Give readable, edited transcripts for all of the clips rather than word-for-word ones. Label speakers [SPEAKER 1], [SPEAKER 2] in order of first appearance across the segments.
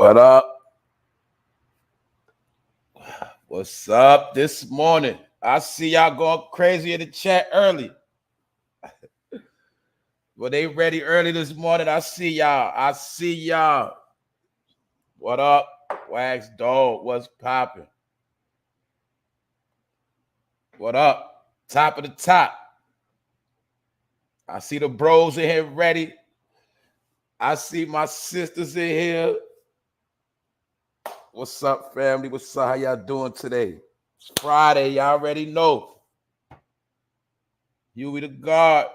[SPEAKER 1] What up? What's up this morning? I see y'all going crazy in the chat early. Well, they ready early this morning. I see y'all. What up? Wax Dog, what's popping? What up? Top of the top. I see the bros in here ready. I see my sisters in here. What's up, family? What's up? How y'all doing today? It's Friday. Y'all already know. You be the God.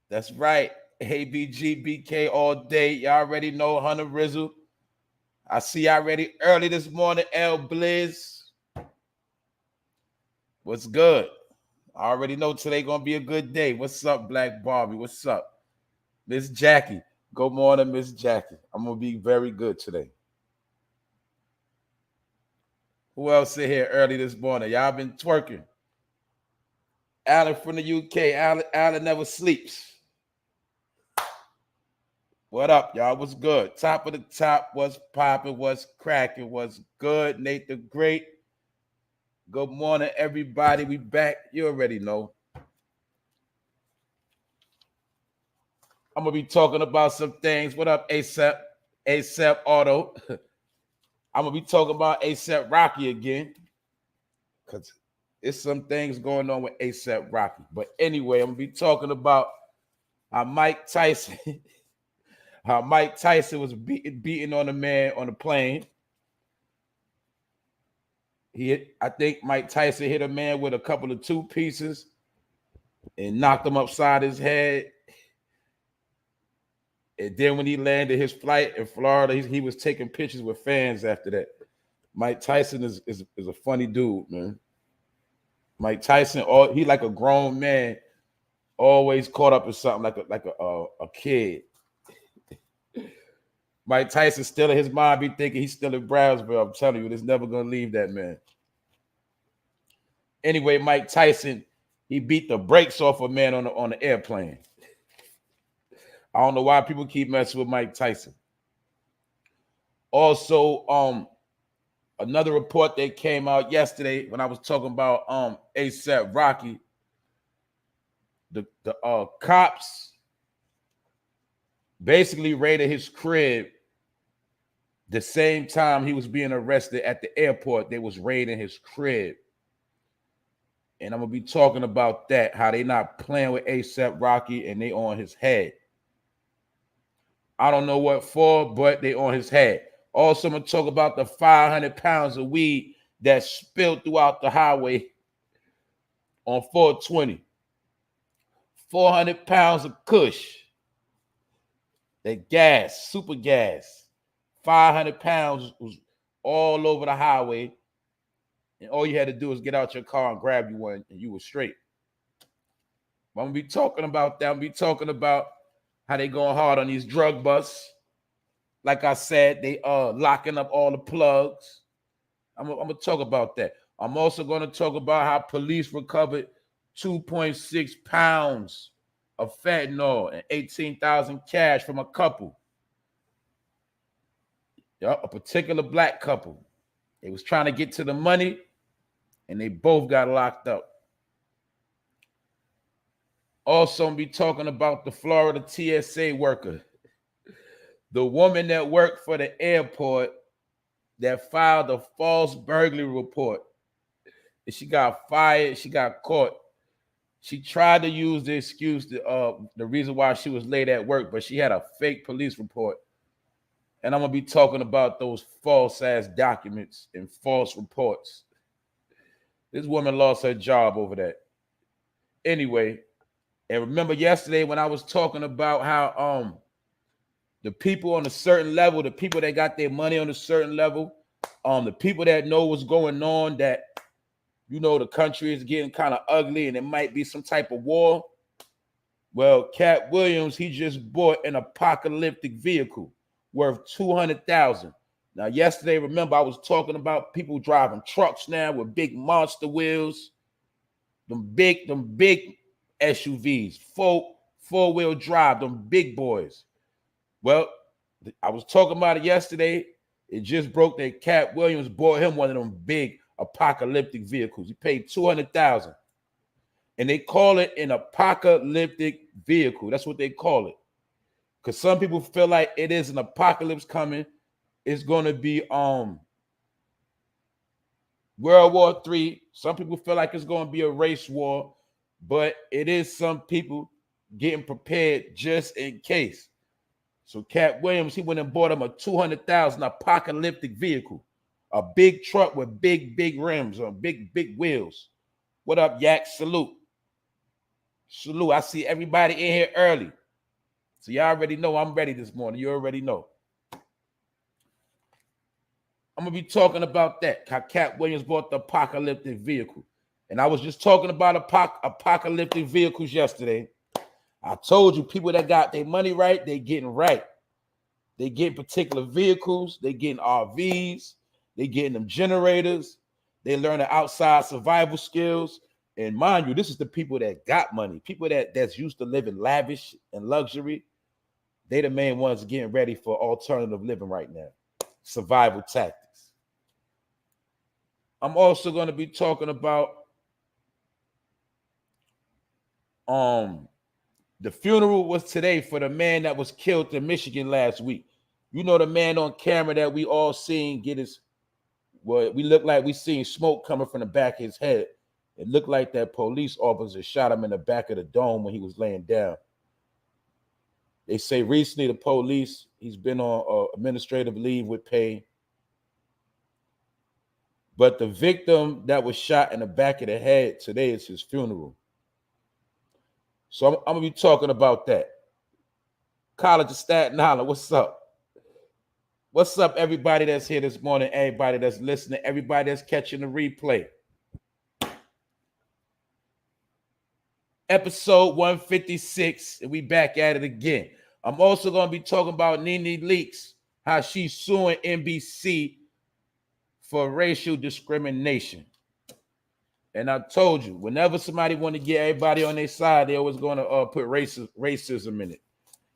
[SPEAKER 1] That's right. ABG, BK all day. Y'all already know Hunter Rizzle. I see y'all ready early this morning. L Blizz. What's good? I already know today gonna be a good day. What's up, Black Barbie? What's up? Miss Jackie. Good morning, Miss Jackie. I'm gonna be very good today. Who else in here early this morning? Y'all been twerking. Alan from the UK. Alan never sleeps. What up, y'all? What's good? Top of the top. What's popping? What's cracking? What's good? Nate the Great. Good morning, everybody. We back. You already know. I'm gonna be talking about some things. What up, ASAP? ASAP Auto. I'm gonna be talking about ASAP Rocky again, because there's some things going on with ASAP Rocky. But anyway, I'm gonna be talking about how Mike Tyson, was beating on a man on a plane. I think Mike Tyson hit a man with a couple of two pieces and knocked him upside his head. And then when he landed his flight in Florida, he was taking pictures with fans after that. Mike Tyson is a funny dude, man. Mike Tyson, he like a grown man, always caught up in something like a kid. Mike Tyson still in his mind be thinking he's still in Brownsville. I'm telling you, it's never gonna leave that man. Anyway, Mike Tyson, he beat the brakes off a man on the airplane. I don't know why people keep messing with Mike Tyson. Also, another report that came out yesterday when I was talking about ASAP Rocky, the cops basically raided his crib the same time he was being arrested at the airport. They was raiding his crib. And I'm gonna be talking about that, how they not playing with ASAP Rocky and they on his head. I don't know what for, but they on his head. Also, I'm gonna talk about the 500 pounds of weed that spilled throughout the highway on 420. 400 pounds of Kush. That gas, super gas. 500 pounds was all over the highway. And all you had to do was get out your car and grab you one, and you were straight. But I'm gonna be talking about that. I'm gonna be talking about how they going hard on these drug busts. Like I said, they locking up all the plugs. I'm gonna talk about that. I'm also gonna talk about how police recovered 2.6 pounds of fentanyl and 18,000 cash from a couple. Yep, a particular black couple. They was trying to get to the money, and they both got locked up. Also, be talking about the Florida TSA worker, the woman that worked for the airport that filed a false burglary report. And she got fired. She got caught. She tried to use the excuse, the reason why she was late at work, but she had a fake police report. And I'm going to be talking about those false-ass documents and false reports. This woman lost her job over that. Anyway, and remember yesterday when I was talking about how the people on a certain level, the people that got their money on a certain level, the people that know what's going on, that, you know, the country is getting kind of ugly and it might be some type of war. Well, Cat Williams, he just bought an apocalyptic vehicle worth $200,000. Now, yesterday, remember, I was talking about people driving trucks now with big monster wheels, them big SUVs, four-wheel drive, them big boys. Well, I was talking about it yesterday. It just broke that Cat Williams bought him one of them big apocalyptic vehicles. He paid $200,000. And they call it an apocalyptic vehicle. That's what they call it. Because some people feel like it is an apocalypse coming. It's going to be World War III. Some people feel like it's going to be a race war, but it is some people getting prepared just in case. So Cat Williams, he went and bought him a $200,000 apocalyptic vehicle, a big truck with big rims on big wheels. What up, Yak? Salute. I see everybody in here early. So y'all already know I'm ready this morning. You already know. I'm going to be talking about that. How Cat Williams bought the apocalyptic vehicle. And I was just talking about apocalyptic vehicles yesterday. I told you people that got their money right, they getting right. They getting particular vehicles. They getting RVs. They getting them generators. They learning outside survival skills. And mind you, this is the people that got money. People that's used to living lavish and luxury. They the main ones getting ready for alternative living right now. Survival tactics. I'm also going to be talking about the funeral was today for the man that was killed in Michigan last week. You know the man on camera that we all seen get his, well, we look like we seen smoke coming from the back of his head. It looked like that police officer shot him in the back of the dome when he was laying down. They say recently the police, he's been on administrative leave with pay. But the victim that was shot in the back of the head today is his funeral. So I'm going to be talking about that. College of Staten Island, what's up? What's up, everybody that's here this morning, everybody that's listening, everybody that's catching the replay. Episode 156, and we back at it again. I'm also going to be talking about Nene Leakes, how she's suing NBC for racial discrimination. And I told you, whenever somebody want to get everybody on their side, they always going to put racism in it.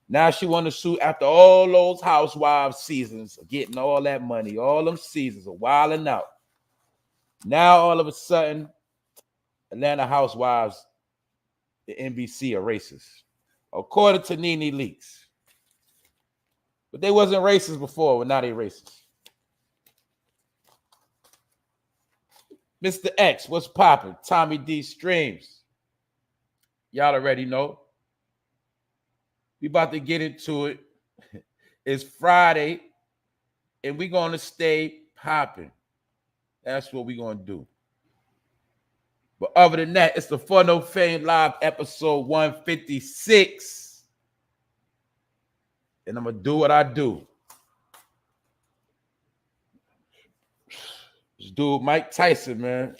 [SPEAKER 1] Now she want to sue after all those Housewives seasons, getting all that money, all them seasons of wilding out. Now all of a sudden, Atlanta Housewives, the NBC are racist, according to Nene Leakes. But they wasn't racist before, but now they racist. Mr. X, what's popping? Tommy D Streams. Y'all already know. We about to get into it. It's Friday, and we're going to stay popping. That's what we're going to do. But other than that, it's the Fun No Fame Live episode 156. And I'm going to do what I do. This dude, Mike Tyson, man.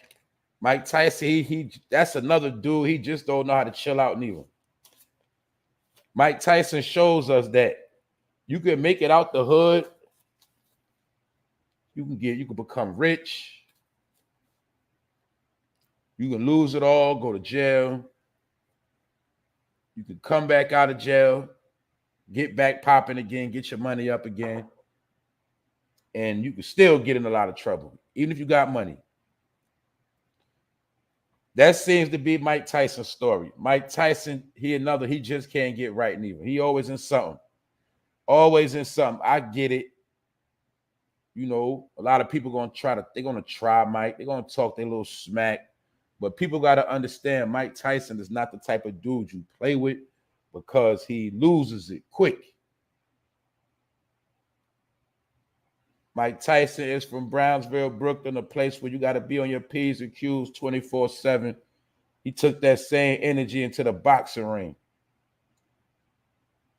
[SPEAKER 1] Mike Tyson, he that's another dude. He just don't know how to chill out neither. Mike Tyson shows us that you can make it out the hood. You can become rich. You can lose it all, go to jail. You can come back out of jail, get back popping again, get your money up again. And you can still get in a lot of trouble, even if you got money. That seems to be Mike Tyson's story. Mike Tyson, he just can't get right neither. He always in something. Always in something. I get it. You know, a lot of people they're gonna try Mike. They're gonna talk their little smack. But people gotta understand Mike Tyson is not the type of dude you play with because he loses it quick. Mike Tyson is from Brownsville, Brooklyn, a place where you got to be on your P's and Q's 24/7. He took that same energy into the boxing ring.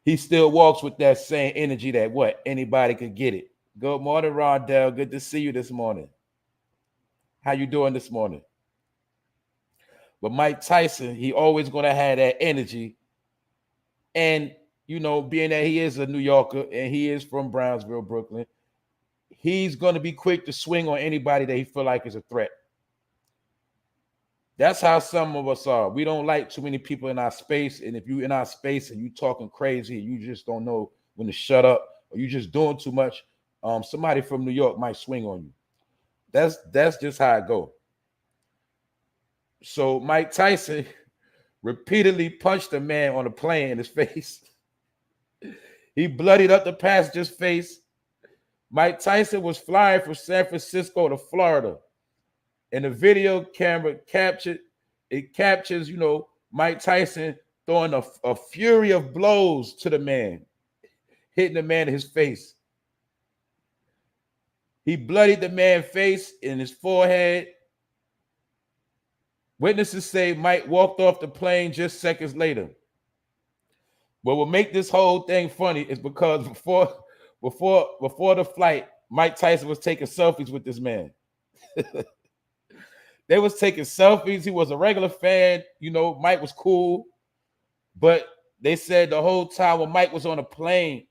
[SPEAKER 1] He still walks with that same energy that anybody could get it. Good morning, Rondell. Good to see you this morning. How you doing this morning? But Mike Tyson, he always going to have that energy. And, you know, being that he is a New Yorker and he is from Brownsville, Brooklyn, he's going to be quick to swing on anybody that he feel like is a threat. That's how some of us are. We don't like too many people in our space. And if you in our space and you talking crazy and you just don't know when to shut up, or you just doing too much, somebody from New York might swing on you. That's just how it go. So Mike Tyson repeatedly punched a man on a plane in his face. He bloodied up the passenger's face. Mike Tyson was flying from San Francisco to Florida, and the video camera captures, Mike Tyson throwing a fury of blows to the man, hitting the man in his face. He bloodied the man's face and his forehead. Witnesses say Mike walked off the plane just seconds later. But what make this whole thing funny is because before the flight, Mike Tyson was taking selfies with this man. They was taking selfies. He was a regular fan. Mike was cool. But they said the whole time when Mike was on a plane,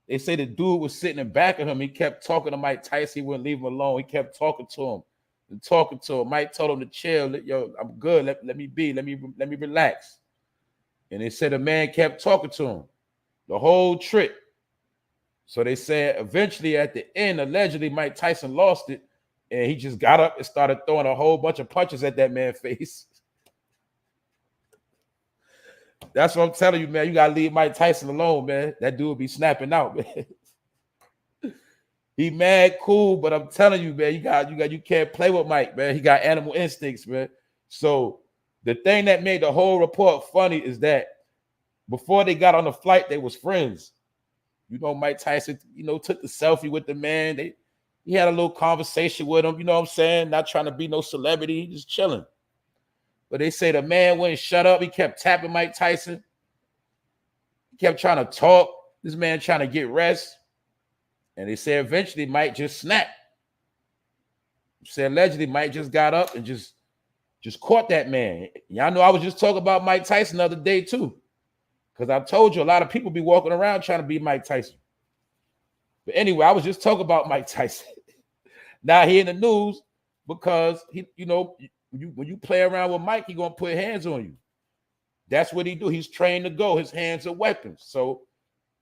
[SPEAKER 1] they say the dude was sitting in back of him. He kept talking to Mike Tyson. He wouldn't leave him alone. He kept talking to him and talking to him. Mike told him to chill. Yo, I'm good. Let me be. Let me relax. And they said the man kept talking to him the whole trip. So they said eventually at the end, allegedly, Mike Tyson lost it. And he just got up and started throwing a whole bunch of punches at that man's face. That's what I'm telling you, man. You got to leave Mike Tyson alone, man. That dude be snapping out, man. He mad cool, but I'm telling you, man, you can't play with Mike, man. He got animal instincts, man. So the thing that made the whole report funny is that before they got on the flight, they was friends. Mike Tyson, took the selfie with the man. He had a little conversation with him, you know what I'm saying? Not trying to be no celebrity, just chilling. But they say the man wouldn't shut up. He kept tapping Mike Tyson. He kept trying to talk. This man trying to get rest. And they say eventually Mike just snapped. They say allegedly Mike just got up and just caught that man. Y'all know I was just talking about Mike Tyson the other day too. Because I told you a lot of people be walking around trying to be Mike Tyson. But anyway, I was just talking about Mike Tyson. Now he in the news because when you play around with Mike, he gonna put hands on you. That's what he do. He's trained to go. His hands are weapons. So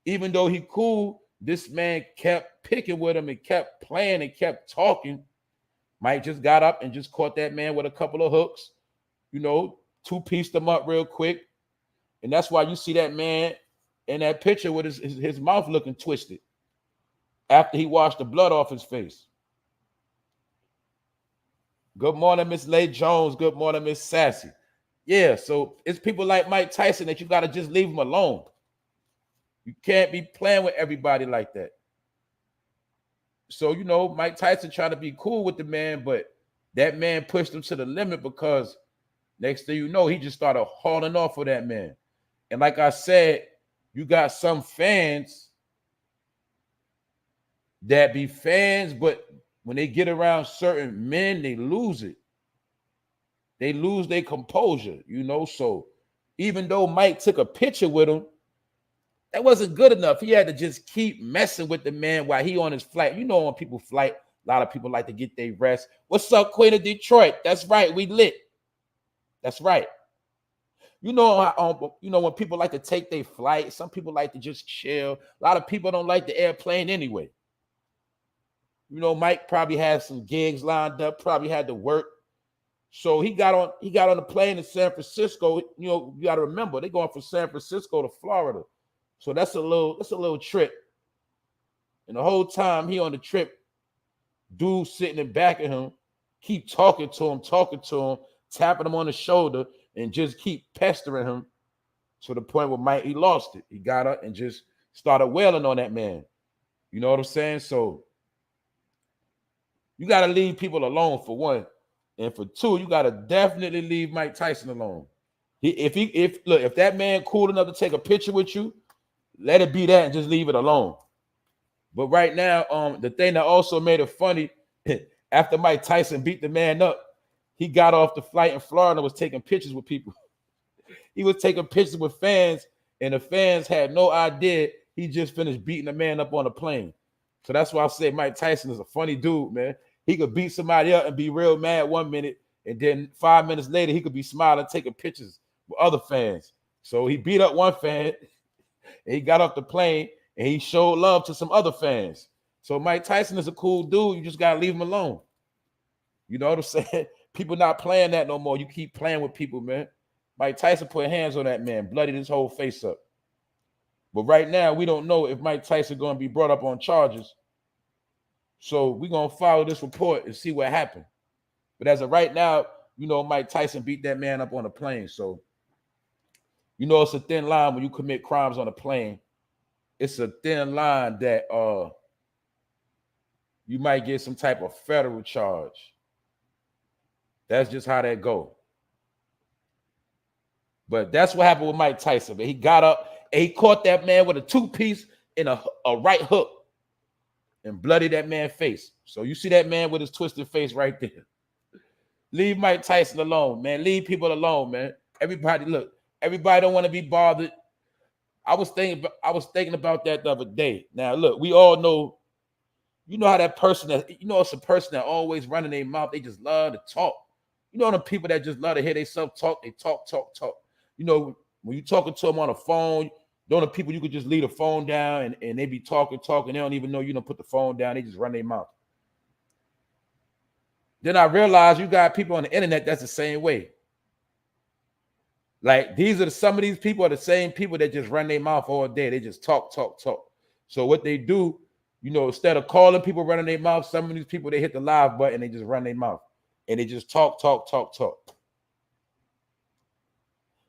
[SPEAKER 1] even though he cool, this man kept picking with him and kept playing and kept talking. Mike just got up and just caught that man with a couple of hooks, two-pieced him up real quick. And that's why you see that man in that picture with his mouth looking twisted after he washed the blood off his face. Good morning, Miss Lay Jones. Good morning, Miss Sassy. Yeah, so it's people like Mike Tyson that you got to just leave him alone. You can't be playing with everybody like that. So, Mike Tyson trying to be cool with the man, but that man pushed him to the limit because next thing you know, he just started hauling off for that man. And like I said, you got some fans that be fans, but when they get around certain men, they lose it. They lose their composure, So even though Mike took a picture with him, that wasn't good enough. He had to just keep messing with the man while he on his flight. When people flight, a lot of people like to get their rest. What's up, Queen of Detroit? That's right, we lit. That's right. When people like to take their flight, some people like to just chill. A lot of people don't like the airplane anyway. Mike probably had some gigs lined up, probably had to work. So he got on the plane in San Francisco. You got to remember, they're going from San Francisco to Florida. So that's a little trip. And the whole time he on the trip, dude sitting in back of him, keep talking to him, tapping him on the shoulder, and just keep pestering him to the point where Mike, he lost it. He got up and just started wailing on that man. You know what I'm saying? So you got to leave people alone for one. And for two, you got to definitely leave Mike Tyson alone. If that man cool enough to take a picture with you, let it be that and just leave it alone. But right now, the thing that also made it funny, after Mike Tyson beat the man up, he got off the flight in Florida and was taking pictures with people. He was taking pictures with fans, and the fans had no idea he just finished beating the man up on a plane. So that's why I say Mike Tyson is a funny dude, man. He could beat somebody up and be real mad 1 minute, and then 5 minutes later, he could be smiling, taking pictures with other fans. So he beat up one fan, and he got off the plane, And he showed love to some other fans. So Mike Tyson is a cool dude. You just gotta leave him alone. You know what I'm saying? People not playing that no more. You keep playing with people, man. Mike Tyson put hands on that man, bloodied his whole face up. But right now, we don't know if Mike Tyson going to be brought up on charges. So we're going to follow this report and see what happened. But as of right now, you know, Mike Tyson beat that man up on a plane. So, you know, it's a thin line when you commit crimes on a plane. It's a thin line that you might get some type of federal charge. That's just how that go. But that's what happened with Mike Tyson. But he got up and he caught that man with a two-piece and a right hook and bloodied that man's face. So you see that man with his twisted face right there. Leave Mike Tyson alone, man. Leave people alone, man. Everybody, look, everybody don't want to be bothered. I was thinking about that the other day. Now, look, we all know, you know how that person that, you know, it's a person that always running their mouth. They just love to talk. You know the people that just love to hear themselves talk. They talk. You know, when you talking to them on the phone, those are the people you could just leave the phone down and they be talking. They don't even know you don't put the phone down. They just run their mouth. Then I realized you got people on the internet that's the same way. Like some of these people are the same people that just run their mouth all day. They just talk. So what they do, you know, instead of calling people running their mouth, some of these people, they hit the live button, they just run their mouth. And they just talk.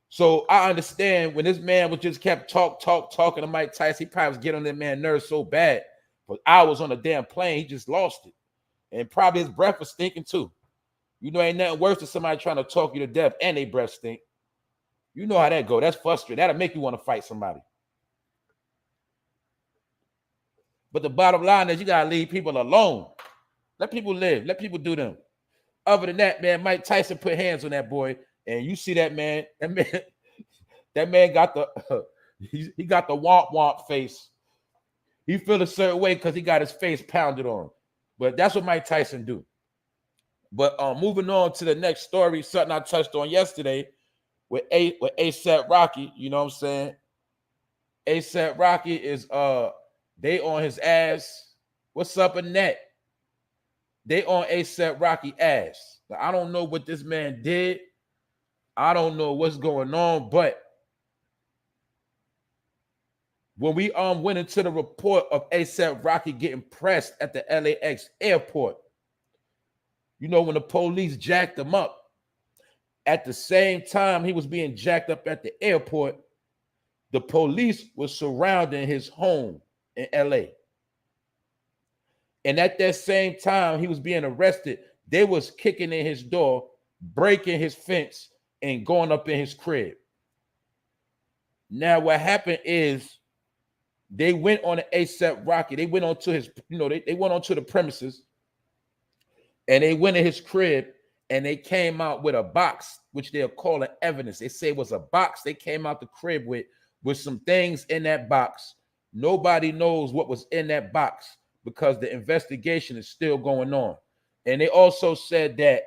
[SPEAKER 1] So I understand when this man was just kept talking to Mike Tyson, he probably was getting on that man's nerves so bad for hours on a damn plane, he just lost it. And probably his breath was stinking too. You know, ain't nothing worse than somebody trying to talk you to death and they breath stink. You know how that go. That's frustrating. That'll make you want to fight somebody. But the bottom line is you got to leave people alone. Let people live. Let people do them. Other than that, man, Mike Tyson put hands on that boy. And you see that man, that man got the he got the womp face. He feel a certain way because he got his face pounded on. But that's what Mike Tyson do. But moving on to the next story, something I touched on yesterday with A$AP Rocky, you know what I'm saying? A$AP Rocky is they on his ass. What's up in that? They on A$AP Rocky ass. Now, I don't know what this man did. I don't know what's going on, but when we went into the report of A$AP Rocky getting pressed at the LAX airport, you know, when the police jacked him up, at the same time he was being jacked up at the airport, the police was surrounding his home in LA. And at that same time he was being arrested, they was kicking in his door, breaking his fence, and going up in his crib. Now, what happened is they went on the A$AP Rocky. They went onto his, you know, they went onto the premises and they went in his crib and they came out with a box, which they're calling evidence. They say it was a box they came out the crib with some things in that box. Nobody knows what was in that box because the investigation is still going on. And they also said that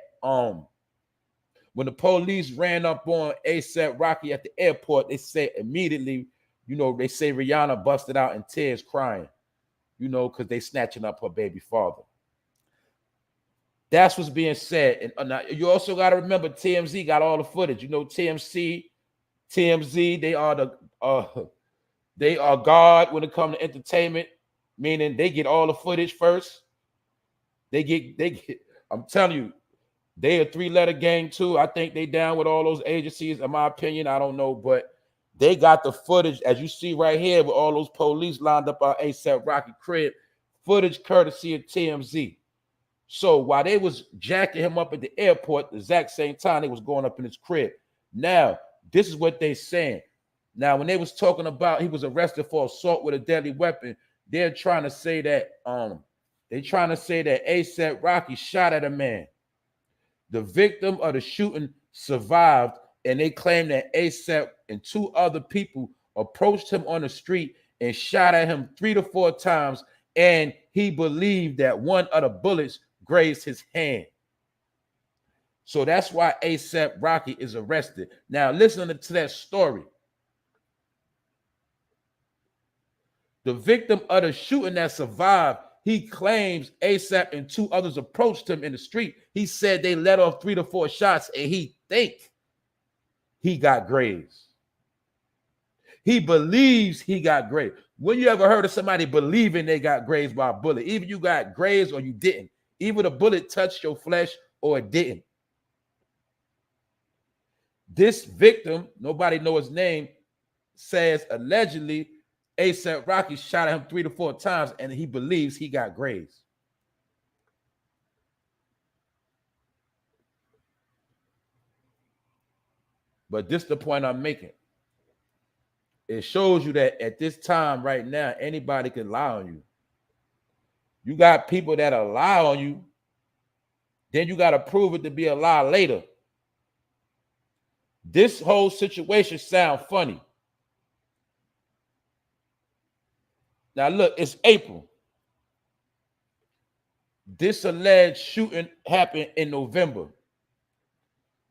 [SPEAKER 1] when the police ran up on A$AP Rocky at the airport, they say immediately, you know, they say Rihanna busted out in tears crying, you know, because they snatching up her baby father. That's what's being said. And you also got to remember TMZ got all the footage. You know, TMZ, they are God when it comes to entertainment, meaning they get all the footage first. They get, I'm telling you, they a three-letter gang too. I think they down with all those agencies, in my opinion. I don't know, but they got the footage, as you see right here, with all those police lined up our A$AP Rocky crib. Footage courtesy of TMZ. So while they was jacking him up at the airport, the exact same time they was going up in his crib. Now, this is what they saying. Now, when they was talking about he was arrested for assault with a deadly weapon, they're trying to say that A$AP Rocky shot at a man. The victim of the shooting survived, and they claim that A$AP and two other people approached him on the street and shot at him 3 to 4 times, and he believed that one of the bullets grazed his hand. So that's why A$AP Rocky is arrested. Now, listening to that story, The victim of the shooting that survived, he claims ASAP and two others approached him in the street. He said they let off 3 to 4 shots and he think he got grazed. He believes he got grazed. When you ever heard of somebody believing they got grazed by a bullet? Even you got grazed or you didn't. Either the bullet touched your flesh or it didn't. This victim, nobody knows his name, says allegedly ASAP Rocky shot at him 3 to 4 times and he believes he got grazed. But this is the point I'm making. It shows you that at this time right now, anybody can lie on you. You got people that'll lie on you, then you got to prove it to be a lie later. This whole situation sounds funny. Now look, it's April. This alleged shooting happened in November.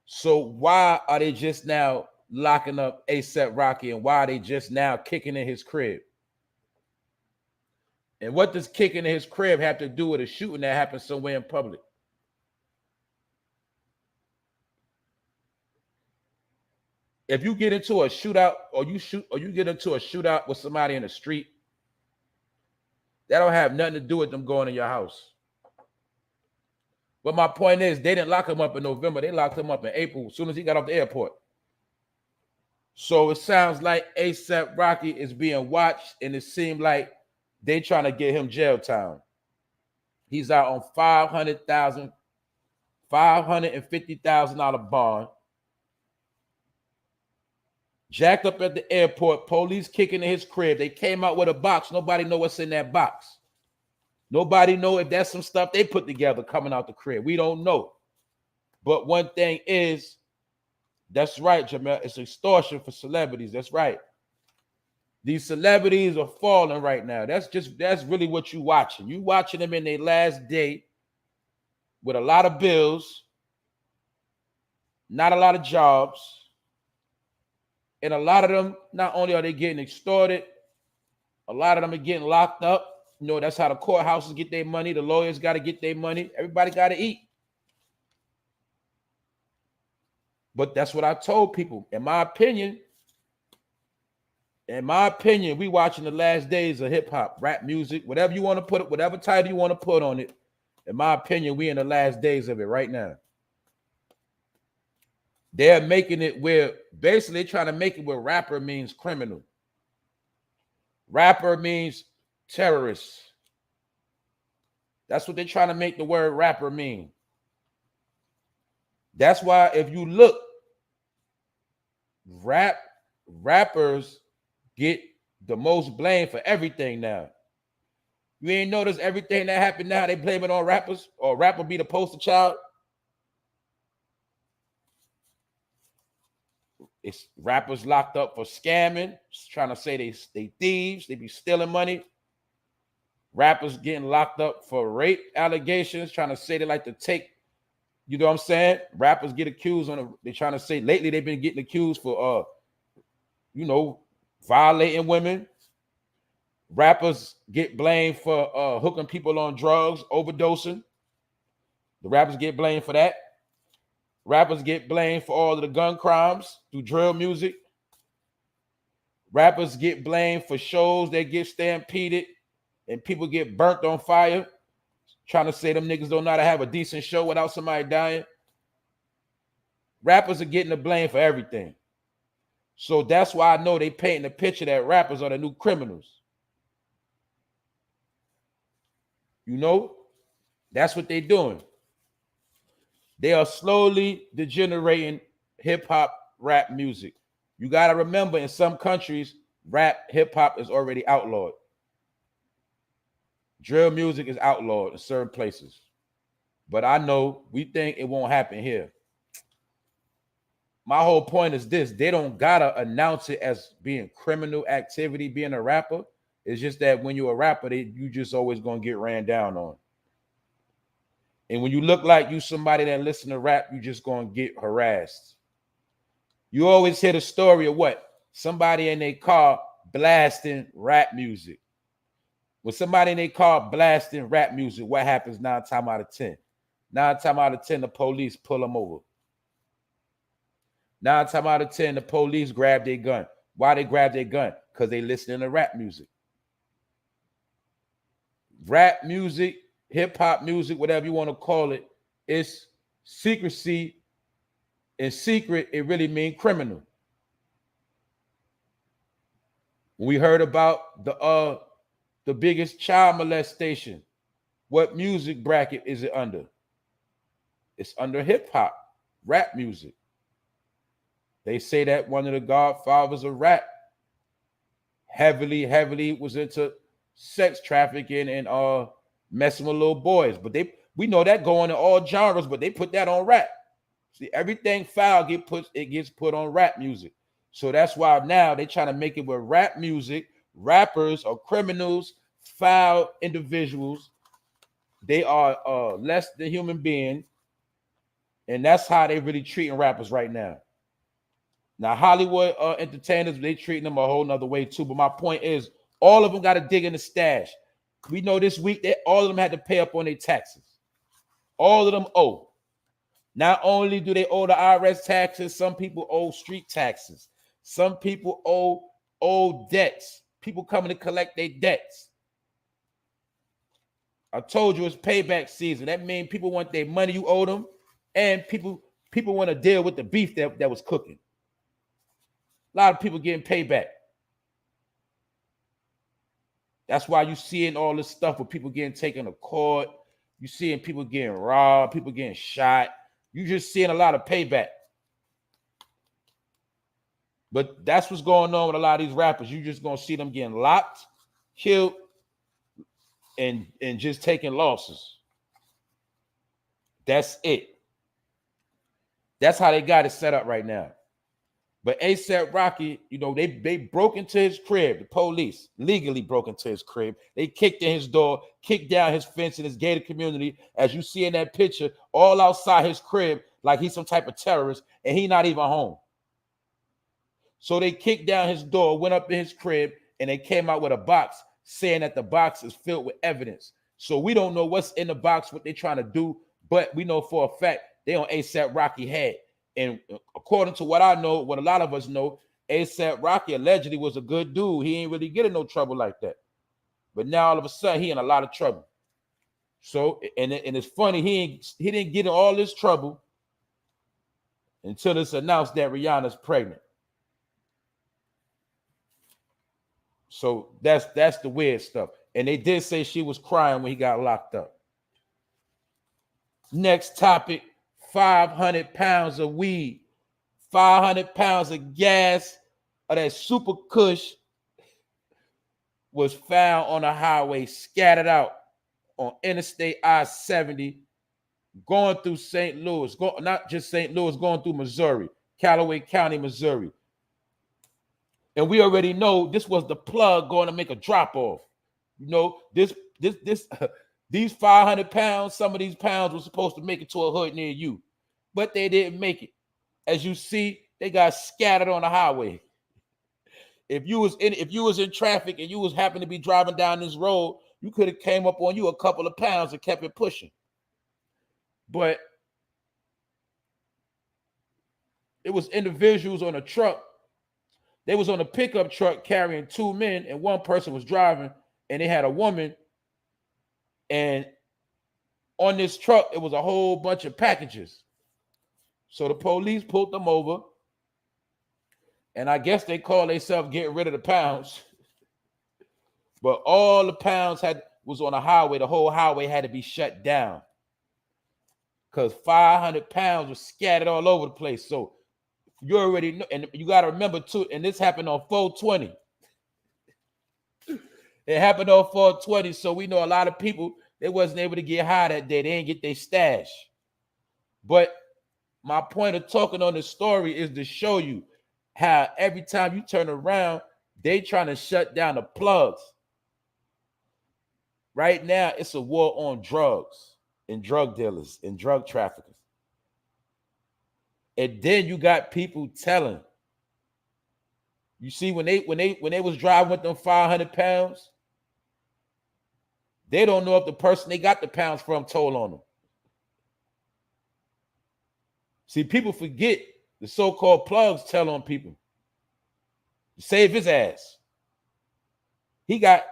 [SPEAKER 1] So why are they just now locking up ASAP Rocky, and why are they just now kicking in his crib? And what does kicking in his crib have to do with a shooting that happened somewhere in public? If you get into a shootout or you get into a shootout with somebody in the street, that don't have nothing to do with them going in your house. But my point is, they didn't lock him up in November. They locked him up in April as soon as he got off the airport. So it sounds like ASAP Rocky is being watched, and it seemed like they trying to get him jail time. He's out on $550,000 bond. Jacked up at the airport, police kicking in his crib. They came out with a box. Nobody know what's in that box. Nobody know if that's some stuff they put together coming out the crib. We don't know. But one thing is, that's right, Jamel, it's extortion for celebrities. That's right. These celebrities are falling right now. That's really what you watching. You watching them in their last day with a lot of bills, not a lot of jobs. And a lot of them, not only are they getting extorted, a lot of them are getting locked up. You know, that's how the courthouses get their money. The lawyers got to get their money. Everybody got to eat. But that's what I told people. In my opinion, we watching the last days of hip hop, rap music, whatever you want to put it, whatever title you want to put on it. In my opinion, we in the last days of it right now. They're making it where basically they're trying to make it where rapper means criminal. Rapper means terrorist. That's what they're trying to make the word rapper mean. That's why if you look, rappers get the most blame for everything now. You ain't noticed everything that happened now, they blame it on rappers, or rapper be the poster child. It's rappers locked up for scamming, trying to say they thieves, they be stealing money. Rappers getting locked up for rape allegations, trying to say they like to take, you know what I'm saying? Rappers get accused they're trying to say lately they've been getting accused for violating women. Rappers get blamed for hooking people on drugs, overdosing. The rappers get blamed for that. Rappers get blamed for all of the gun crimes through drill music. Rappers get blamed for shows that get stampeded and people get burnt on fire, trying to say them niggas don't know how to have a decent show without somebody dying. Rappers are getting the blame for everything. So that's why I know they painting the picture that rappers are the new criminals. You know, that's what they're doing. They are slowly degenerating hip-hop rap music. You got to remember, in some countries, rap hip-hop is already outlawed. Drill music is outlawed in certain places. But I know we think it won't happen here. My whole point is this. They don't got to announce it as being criminal activity, being a rapper. It's just that when you're a rapper, you just always going to get ran down on. And when you look like you somebody that listen to rap, you just going to get harassed. You always hear the story of what? Somebody in their car blasting rap music. When somebody in their car blasting rap music, what happens 9 times out of 10? 9 times out of 10, the police pull them over. 9 times out of 10, the police grab their gun. Why they grab their gun? Because they listening to rap music. Rap music, hip-hop music, whatever you want to call it, it's secrecy. In secret, it really means criminal. When we heard about the biggest child molestation, what music bracket is it under? It's under hip-hop, rap music. They say that one of the godfathers of rap heavily was into sex trafficking and messing with little boys. But we know that going in all genres, but they put that on rap. See, everything foul gets put on rap music. So that's why now they trying to make it with rap music. Rappers are criminals, foul individuals. They are less than human beings. And that's how they really treating rappers right now. Now, Hollywood entertainers, they treating them a whole nother way too. But my point is, all of them got to dig in the stash. We know this week all of them had to pay up on their taxes. All of them owe. Not only do they owe the IRS taxes, some people owe street taxes. Some people owe debts. People coming to collect their debts. I told you it's payback season. That means people want their money you owe them, and people want to deal with the beef that was cooking. A lot of people getting payback. That's why you seeing all this stuff with people getting taken to court. You seeing people getting robbed, people getting shot. You just seeing a lot of payback. But that's what's going on with a lot of these rappers. You just gonna see them getting locked, killed, and just taking losses. That's it. That's how they got it set up right now. But A$AP Rocky, they broke into his crib. The police legally broke into his crib. They kicked in his door, kicked down his fence in his gated community, as you see in that picture, all outside his crib, like he's some type of terrorist, and he not even home. So they kicked down his door, went up in his crib, and they came out with a box saying that the box is filled with evidence. So we don't know what's in the box, what they're trying to do, but we know for a fact they on A$AP Rocky head. And according to what I know, what a lot of us know, A$AP Rocky allegedly was a good dude. He ain't really getting no trouble like that. But now all of a sudden he in a lot of trouble. So, and it's funny, he didn't get in all this trouble until it's announced that Rihanna's pregnant. So that's the weird stuff. And they did say she was crying when he got locked up. Next topic. 500 pounds of weed, 500 pounds of gas, of that super Kush was found on the highway, scattered out on Interstate I-70, going through St. Louis, not just St. Louis, going through Missouri, Callaway County, Missouri. And we already know this was the plug going to make a drop-off. These 500 pounds, some of these pounds were supposed to make it to a hood near you, but they didn't make it. As you see, they got scattered on the highway. If you was in traffic and you was happened to be driving down this road, you could have came up on you a couple of pounds and kept it pushing. But it was individuals on a truck. They was on a pickup truck carrying 2 men, and one person was driving, and they had a woman. And on this truck, it was a whole bunch of packages. So the police pulled them over. And I guess they call themselves getting rid of the pounds. But all the pounds was on the highway. The whole highway had to be shut down. Because 500 pounds was scattered all over the place. So you already know. And you got to remember too, and this happened on 420. It happened on 420, so we know a lot of people, they wasn't able to get high that day. They didn't get their stash. But my point of talking on this story is to show you how every time you turn around, they trying to shut down the plugs. Right now, it's a war on drugs and drug dealers and drug traffickers. And then you got people telling. You see, when they was driving with them 500 pounds, They don't know if the person they got the pounds from told on them. See, people forget the so-called plugs tell on people to save his ass. He got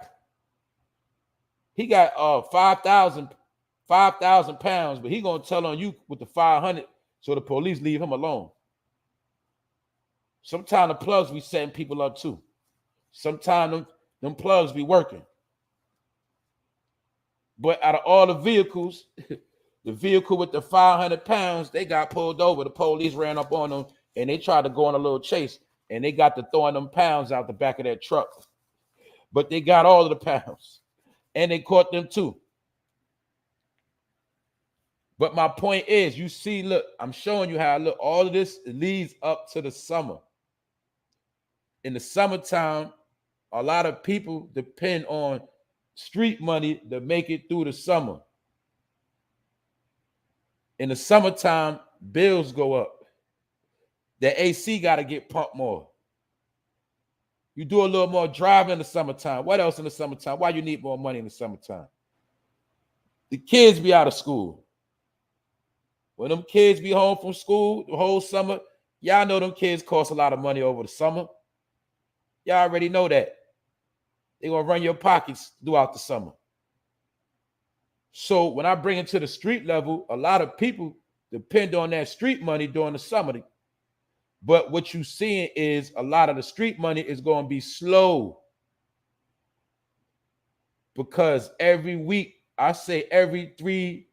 [SPEAKER 1] 5,000 pounds, but he gonna tell on you with the 500, so the police leave him alone. Sometimes the plugs be setting people up too. Sometimes them plugs be working. But out of all the vehicles, the vehicle with the 500 pounds, they got pulled over. The police ran up on them and they tried to go on a little chase, and they got to throwing them pounds out the back of that truck. But they got all of the pounds and they caught them too. But my point is, you see, look, I'm showing you how, look, all of this leads up to the summer. In the summertime, a lot of people depend on street money to make it through the summer. In the summertime, bills go up. The AC got to get pumped more. You do a little more driving in the summertime. What else in the summertime? Why you need more money in the summertime? The kids be out of school. When them kids be home from school the whole summer, y'all know them kids cost a lot of money over the summer. Y'all already know that. They're going to run your pockets throughout the summer. So when I bring it to the street level, a lot of people depend on that street money during the summer. But what you're seeing is a lot of the street money is going to be slow. Because every week, I say every three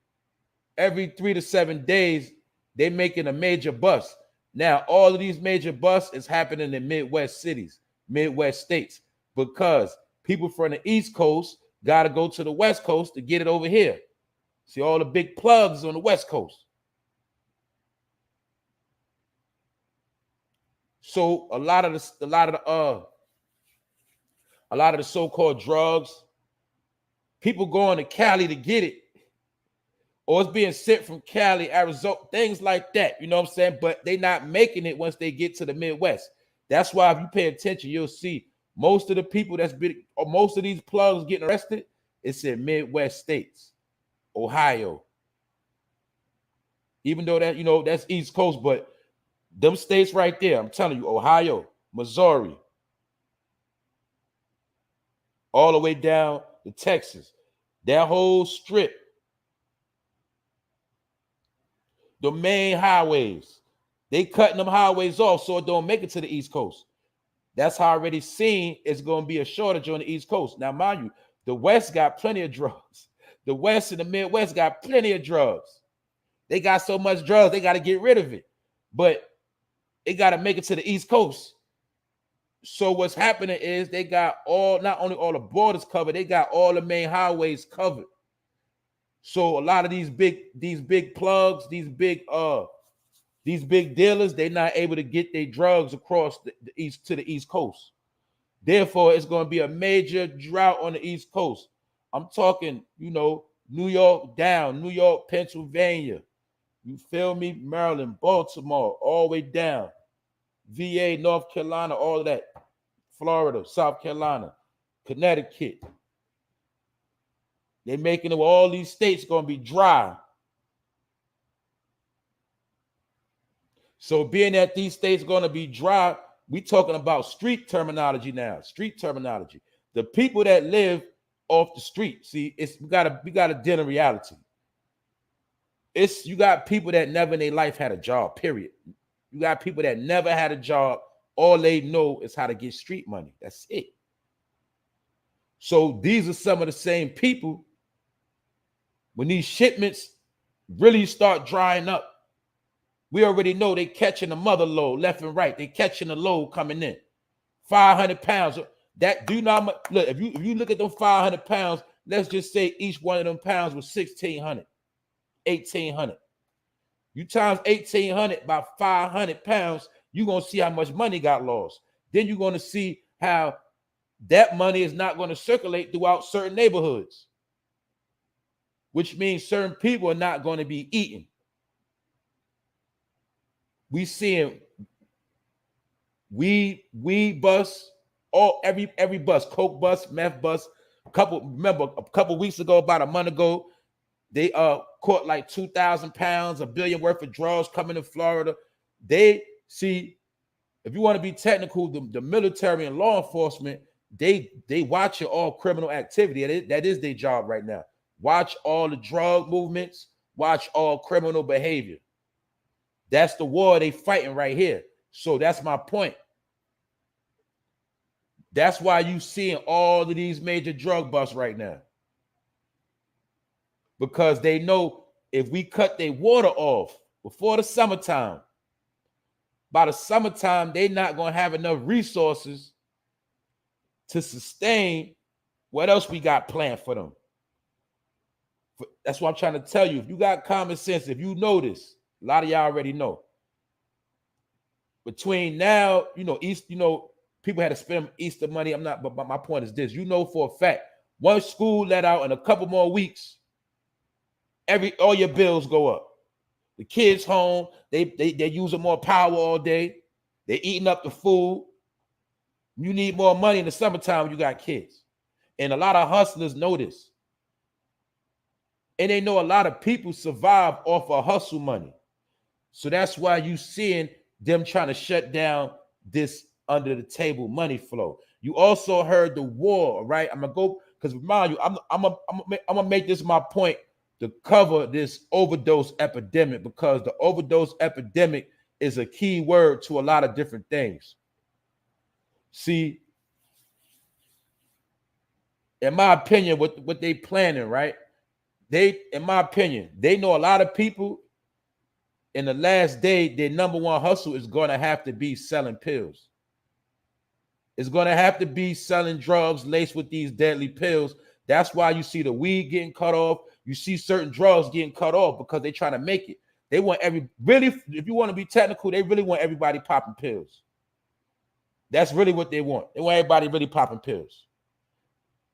[SPEAKER 1] to 7 days, they're making a major bust. Now, all of these major busts is happening in Midwest cities, Midwest states, because people from the East Coast got to go to the West Coast to get it over here. See all the big plugs on the West Coast. So a lot of the so-called drugs, people going to Cali to get it, or it's being sent from Cali, Arizona, things like that. You know what I'm saying? But they not making it once they get to the Midwest. That's why if you pay attention, you'll see most of the people most of these plugs getting arrested, it's in Midwest states, Ohio. Even though that, that's East Coast, but them states right there, I'm telling you, Ohio, Missouri, all the way down to Texas, that whole strip, the main highways, they cutting them highways off so it don't make it to the East Coast. That's how I already seen it's going to be a shortage on the East Coast. Now, mind you, the West got plenty of drugs. The West and the Midwest got plenty of drugs. They got so much drugs, they got to get rid of it. But it got to make it to the East Coast. So what's happening is they got not only all the borders covered, they got all the main highways covered. So a lot of these big plugs, these big dealers, they're not able to get their drugs across the east to the East Coast. Therefore, it's going to be a major drought on the East Coast. I'm talking, New York down, New York, Pennsylvania. You feel me? Maryland, Baltimore, all the way down. VA, North Carolina, all of that. Florida, South Carolina, Connecticut. They're making it where all these states going to be dry. So being that these states are going to be dry, we talking about street terminology now. Street terminology. The people that live off the street. See, we gotta deal in reality. You got people that never in their life had a job, period. You got people that never had a job. All they know is how to get street money. That's it. So these are some of the same people. When these shipments really start drying up, we already know they catching the mother load left and right. They catching the load coming in. 500 pounds. That do not look. If you look at them 500 pounds, let's just say each one of them pounds was 1,600, 1,800. You times 1,800 by 500 pounds, you're gonna see how much money got lost. Then you're gonna see how that money is not going to circulate throughout certain neighborhoods, which means certain people are not going to be eating. We seeing weed bus, every bus, coke bus, meth bus, Remember a couple weeks ago, about a month ago, they caught like 2,000 pounds, $1 billion worth of drugs coming to Florida. They see, if you want to be technical, the military and law enforcement, they watch all criminal activity. That is their job right now. Watch all the drug movements, watch all criminal behavior. That's the war they fighting right here. So that's my point. That's why you seeing all of these major drug busts right now. Because they know if we cut their water off before the summertime, by the summertime, they're not going to have enough resources to sustain what else we got planned for them. That's what I'm trying to tell you. If you got common sense, if you know this, a lot of y'all already know. Between now, people had to spend Easter money. But my point is this. You know for a fact, once school let out in a couple more weeks, all your bills go up. The kids home, they using more power all day. They're eating up the food. You need more money in the summertime when you got kids. And a lot of hustlers know this. And they know a lot of people survive off of hustle money. So that's why you seeing them trying to shut down this under the table money flow. You also heard the war, right? I'm gonna go, because remind you, I'm gonna make this my point to cover this overdose epidemic, because the overdose epidemic is a key word to a lot of different things. See, in my opinion, what they planning, right? In my opinion, they know a lot of people in the last day, their number one hustle is going to have to be selling pills. It's going to have to be selling drugs laced with these deadly pills. That's why you see the weed getting cut off. You see certain drugs getting cut off because they're trying to make it. They want if you want to be technical, they really want everybody popping pills. That's really what they want. They want everybody really popping pills.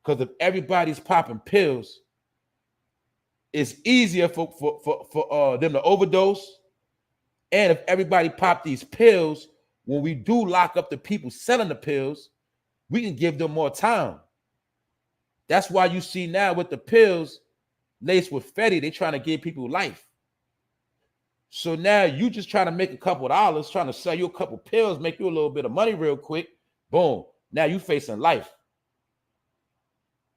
[SPEAKER 1] Because if everybody's popping pills, it's easier for them to overdose. And if everybody pop these pills, when we do lock up the people selling the pills, we can give them more time. That's why you see now with the pills laced with Fetty, they're trying to give people life. So now you just trying to make a couple of dollars, trying to sell you a couple pills, make you a little bit of money real quick. Boom. Now you facing life.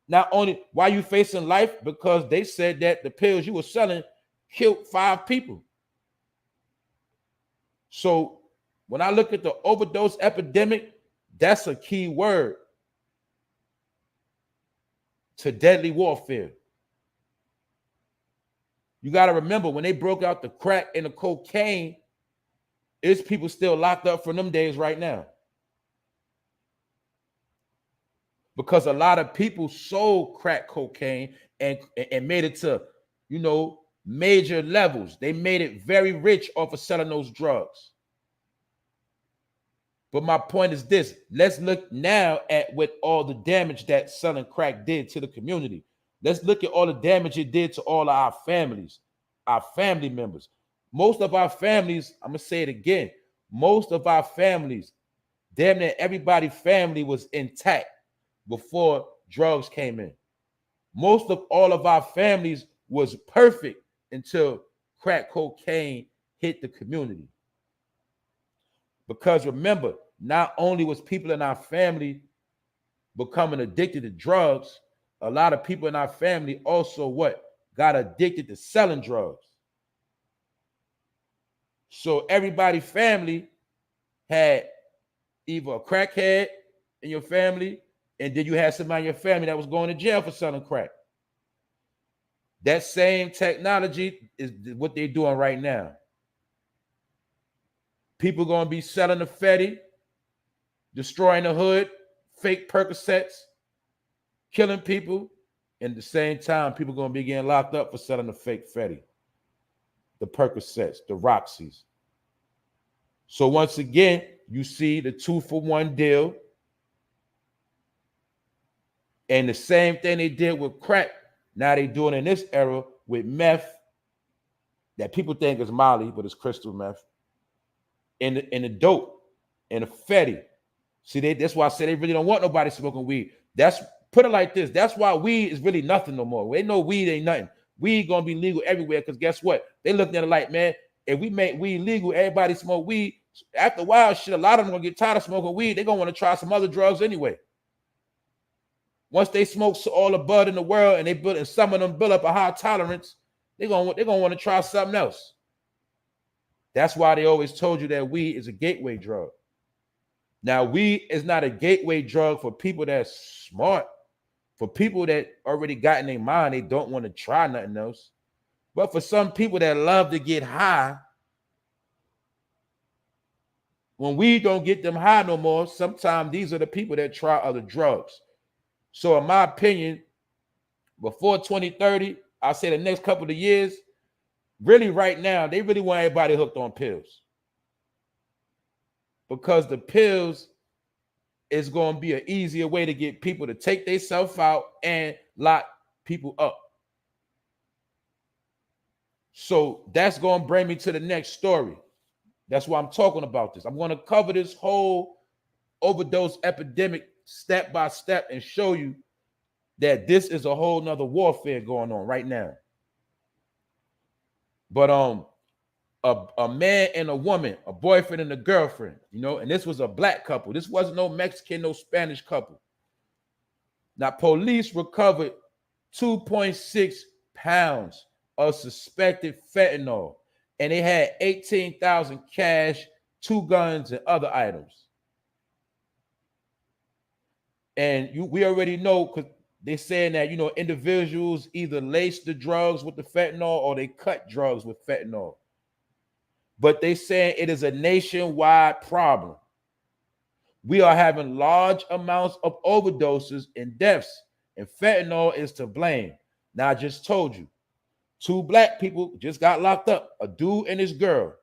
[SPEAKER 1] Not only why you facing life, because they said that the pills you were selling killed 5 people. So when I look at the overdose epidemic, that's a key word to deadly warfare. You got to remember, when they broke out the crack and the cocaine, there's people still locked up from them days right now. Because a lot of people sold crack cocaine and made it to, major levels. They made it very rich off of selling those drugs. But my point is this. Let's look now at what all the damage that selling crack did to the community. Let's look at all the damage it did to all of our families, our family members. Most of our families, I'm going to say it again, most of our families, damn near everybody's family was intact before drugs came in. Most of all of our families was perfect until crack cocaine hit the community. Because remember, not only was people in our family becoming addicted to drugs, a lot of people in our family also got addicted to selling drugs. So everybody's family had either a crackhead in your family, and then you had somebody in your family that was going to jail for selling crack. That same technology is what they're doing right now. People going to be selling the Fetty, destroying the hood, fake Percocets, killing people. And at the same time, people going to be getting locked up for selling the fake Fetty, the Percocets, the Roxys. So once again, you see the 2-for-1 deal. And the same thing they did with crack, now they doing in this era with meth, that people think is Molly, but it's crystal meth. And the dope and the Fetty. See, that's why I say they really don't want nobody smoking weed. That's Put it like this. That's why weed is really nothing no more. They know weed ain't nothing. Weed gonna be legal everywhere because guess what? They looking at it like, man, if we make weed legal, everybody smoke weed. After a while, shit, a lot of them gonna get tired of smoking weed. They're gonna want to try some other drugs anyway. Once they smoke all the bud in the world and some of them build up a high tolerance, they're gonna want to try something else. That's why they always told you that weed is a gateway drug. Now, weed is not a gateway drug for people that's smart, for people that already got in their mind they don't want to try nothing else. But for some people that love to get high, when weed don't get them high no more, sometimes these are the people that try other drugs. So in my opinion, before 2030, I'll say the next couple of years, really right now, they really want everybody hooked on pills. Because the pills is going to be an easier way to get people to take themselves out and lock people up. So that's going to bring me to the next story. That's why I'm talking about this. I'm going to cover this whole overdose epidemic step by step and show you that this is a whole nother warfare going on right now. But a man and a woman, a boyfriend and a girlfriend, and this was a black couple. This wasn't no Mexican, no Spanish couple. Now, police recovered 2.6 pounds of suspected fentanyl, and they had 18,000 cash, 2 guns, and other items. And we already know, because they're saying that, individuals either lace the drugs with the fentanyl or they cut drugs with fentanyl. But they saying it is a nationwide problem. We are having large amounts of overdoses and deaths, and fentanyl is to blame. Now, I just told you, 2 black people just got locked up, a dude and his girl,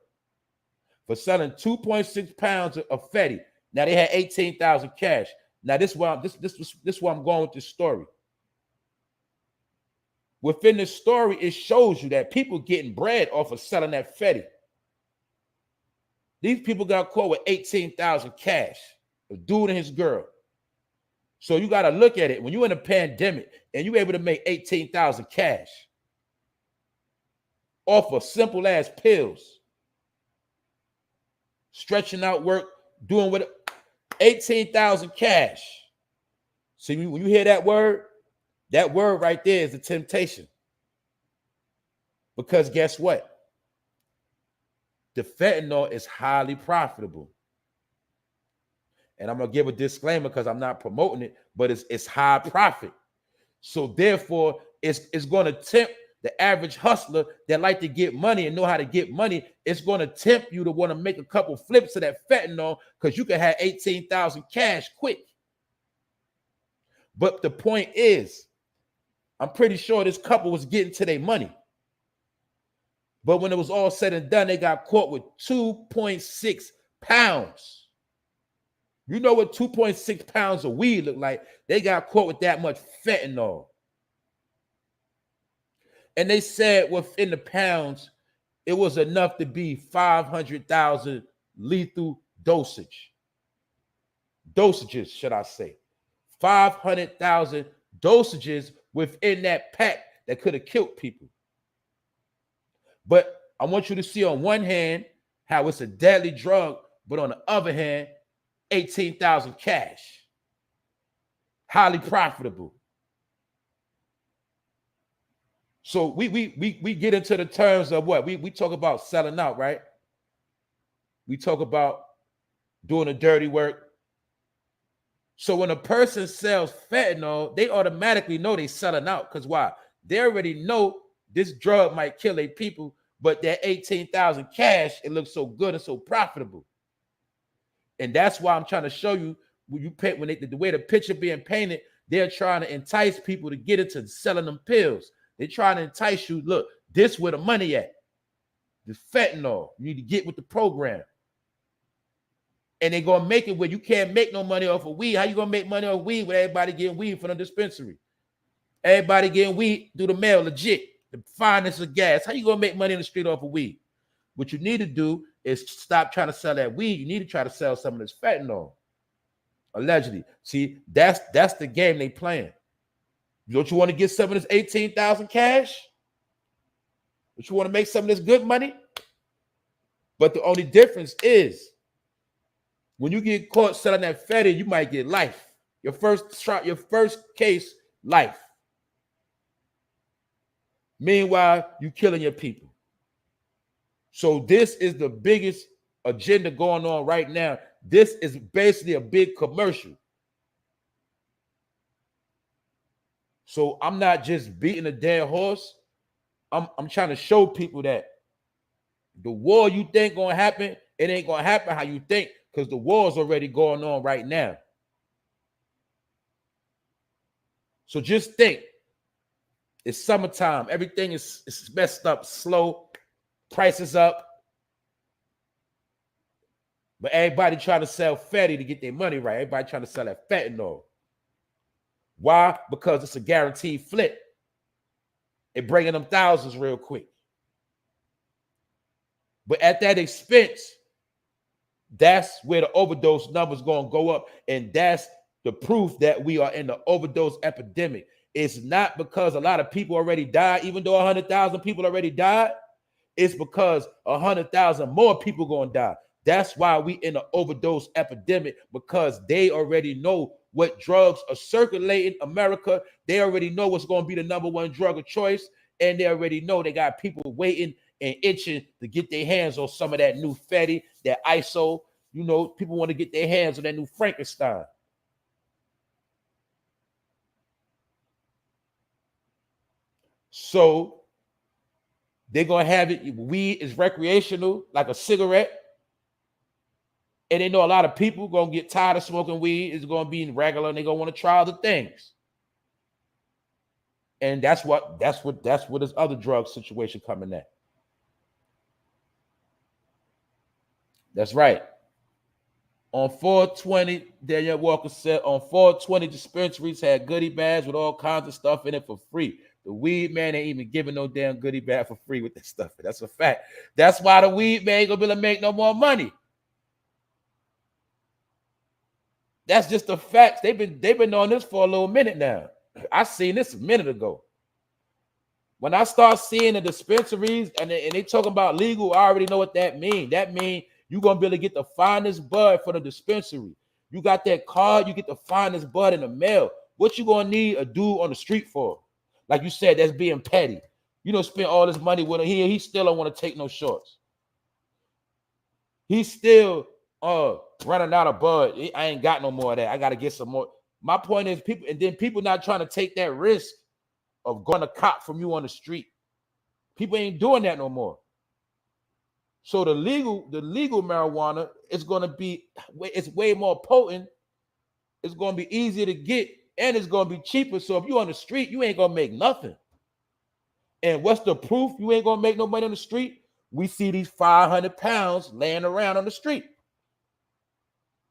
[SPEAKER 1] for selling 2.6 pounds of fetty. Now, they had 18,000 cash. Now, this is where I'm going with this story. Within this story, it shows you that people getting bread off of selling that fetty. These people got caught with 18,000 cash, a dude and his girl. So you got to look at it. When you're in a pandemic and you're able to make 18,000 cash off of simple ass pills, stretching out work, doing what 18,000 cash. See, when you hear that word right there is a temptation. Because guess what? The fentanyl is highly profitable. And I'm going to give a disclaimer because I'm not promoting it, but it's high profit. So therefore, it's going to tempt the average hustler that like to get money and know how to get money. It's going to tempt you to want to make a couple flips of that fentanyl because you can have 18,000 cash quick. But the point is, I'm pretty sure this couple was getting to their money. But when it was all said and done, they got caught with 2.6 pounds. You know what 2.6 pounds of weed look like? They got caught with that much fentanyl. And they said within the pounds, it was enough to be 500,000 lethal dosages, should I say. 500,000 dosages within that pack that could have killed people. But I want you to see on one hand how it's a deadly drug, but on the other hand, 18,000 cash. Highly profitable. So we get into the terms of what? We talk about selling out, right? We talk about doing the dirty work. So when a person sells fentanyl, they automatically know they're selling out. Because why? They already know this drug might kill their people, but that 18,000 cash, it looks so good and so profitable. And that's why I'm trying to show you the way the picture being painted, they're trying to entice people to get into selling them pills. They're trying to entice you. Look, this where the money at. The fentanyl. You need to get with the program. And they're going to make it where you can't make no money off of weed. How you going to make money off weed with everybody getting weed from the dispensary? Everybody getting weed through the mail, legit. The finest of gas. How you going to make money in the street off of weed? What you need to do is stop trying to sell that weed. You need to try to sell some of this fentanyl. Allegedly. See, that's the game they playing. Don't you want to get some of this 18,000 cash? Don't you want to make some of this good money? But the only difference is when you get caught selling that fatty, you might get life. Your first shot, your first case, life. Meanwhile, you killing your people. So this is the biggest agenda going on right now. This is basically a big commercial. So I'm not just beating a dead horse. I'm trying to show people that the war you think gonna happen, it ain't gonna happen how you think, because the war is already going on right now. So just think, it's summertime, everything is messed up, slow, prices up, but everybody trying to sell fatty to get their money right. Everybody trying to sell that fentanyl. Why? Because it's a guaranteed flip. It bringing them thousands real quick. But at that expense, that's where the overdose numbers going to go up. And that's the proof that we are in the overdose epidemic. It's not because a lot of people already died, even though 100,000 people already died. It's because 100,000 more people going to die. That's why we in the overdose epidemic, because they already know what drugs are circulating America. They already know what's going to be the number one drug of choice. And they already know they got people waiting and itching to get their hands on some of that new fatty, that ISO. You know, people want to get their hands on that new Frankenstein. So they're going to have it. Weed is recreational, like a cigarette. And they know a lot of people going to get tired of smoking weed. It's going to be regular, and they're going to want to try other things. And that's what this other drug situation coming at. That's right. On 420, Daniel Walker said, on 420, dispensaries had goodie bags with all kinds of stuff in it for free. The weed man ain't even giving no damn goodie bag for free with that stuff. That's a fact. That's why the weed man ain't gonna be able to make no more money. That's just the facts. They've been on this for a little minute now. I seen this a minute ago. When I start seeing the dispensaries and they talking about legal, I already know what that means. That means you're going to be able to get the finest bud for the dispensary. You got that card, you get the finest bud in the mail. What you going to need a dude on the street for? Like you said, that's being petty. You don't spend all this money with him. He still don't want to take no shorts. He's still running out of bud. I ain't got no more of that. I got to get some more. My point is people not trying to take that risk of going to cop from you on the street. People ain't doing that no more. So the legal marijuana is going to be, it's way more potent. It's going to be easier to get, and it's going to be cheaper. So if you're on the street, you ain't going to make nothing. And what's the proof you ain't going to make no money on the street? We see these 500 pounds laying around on the street.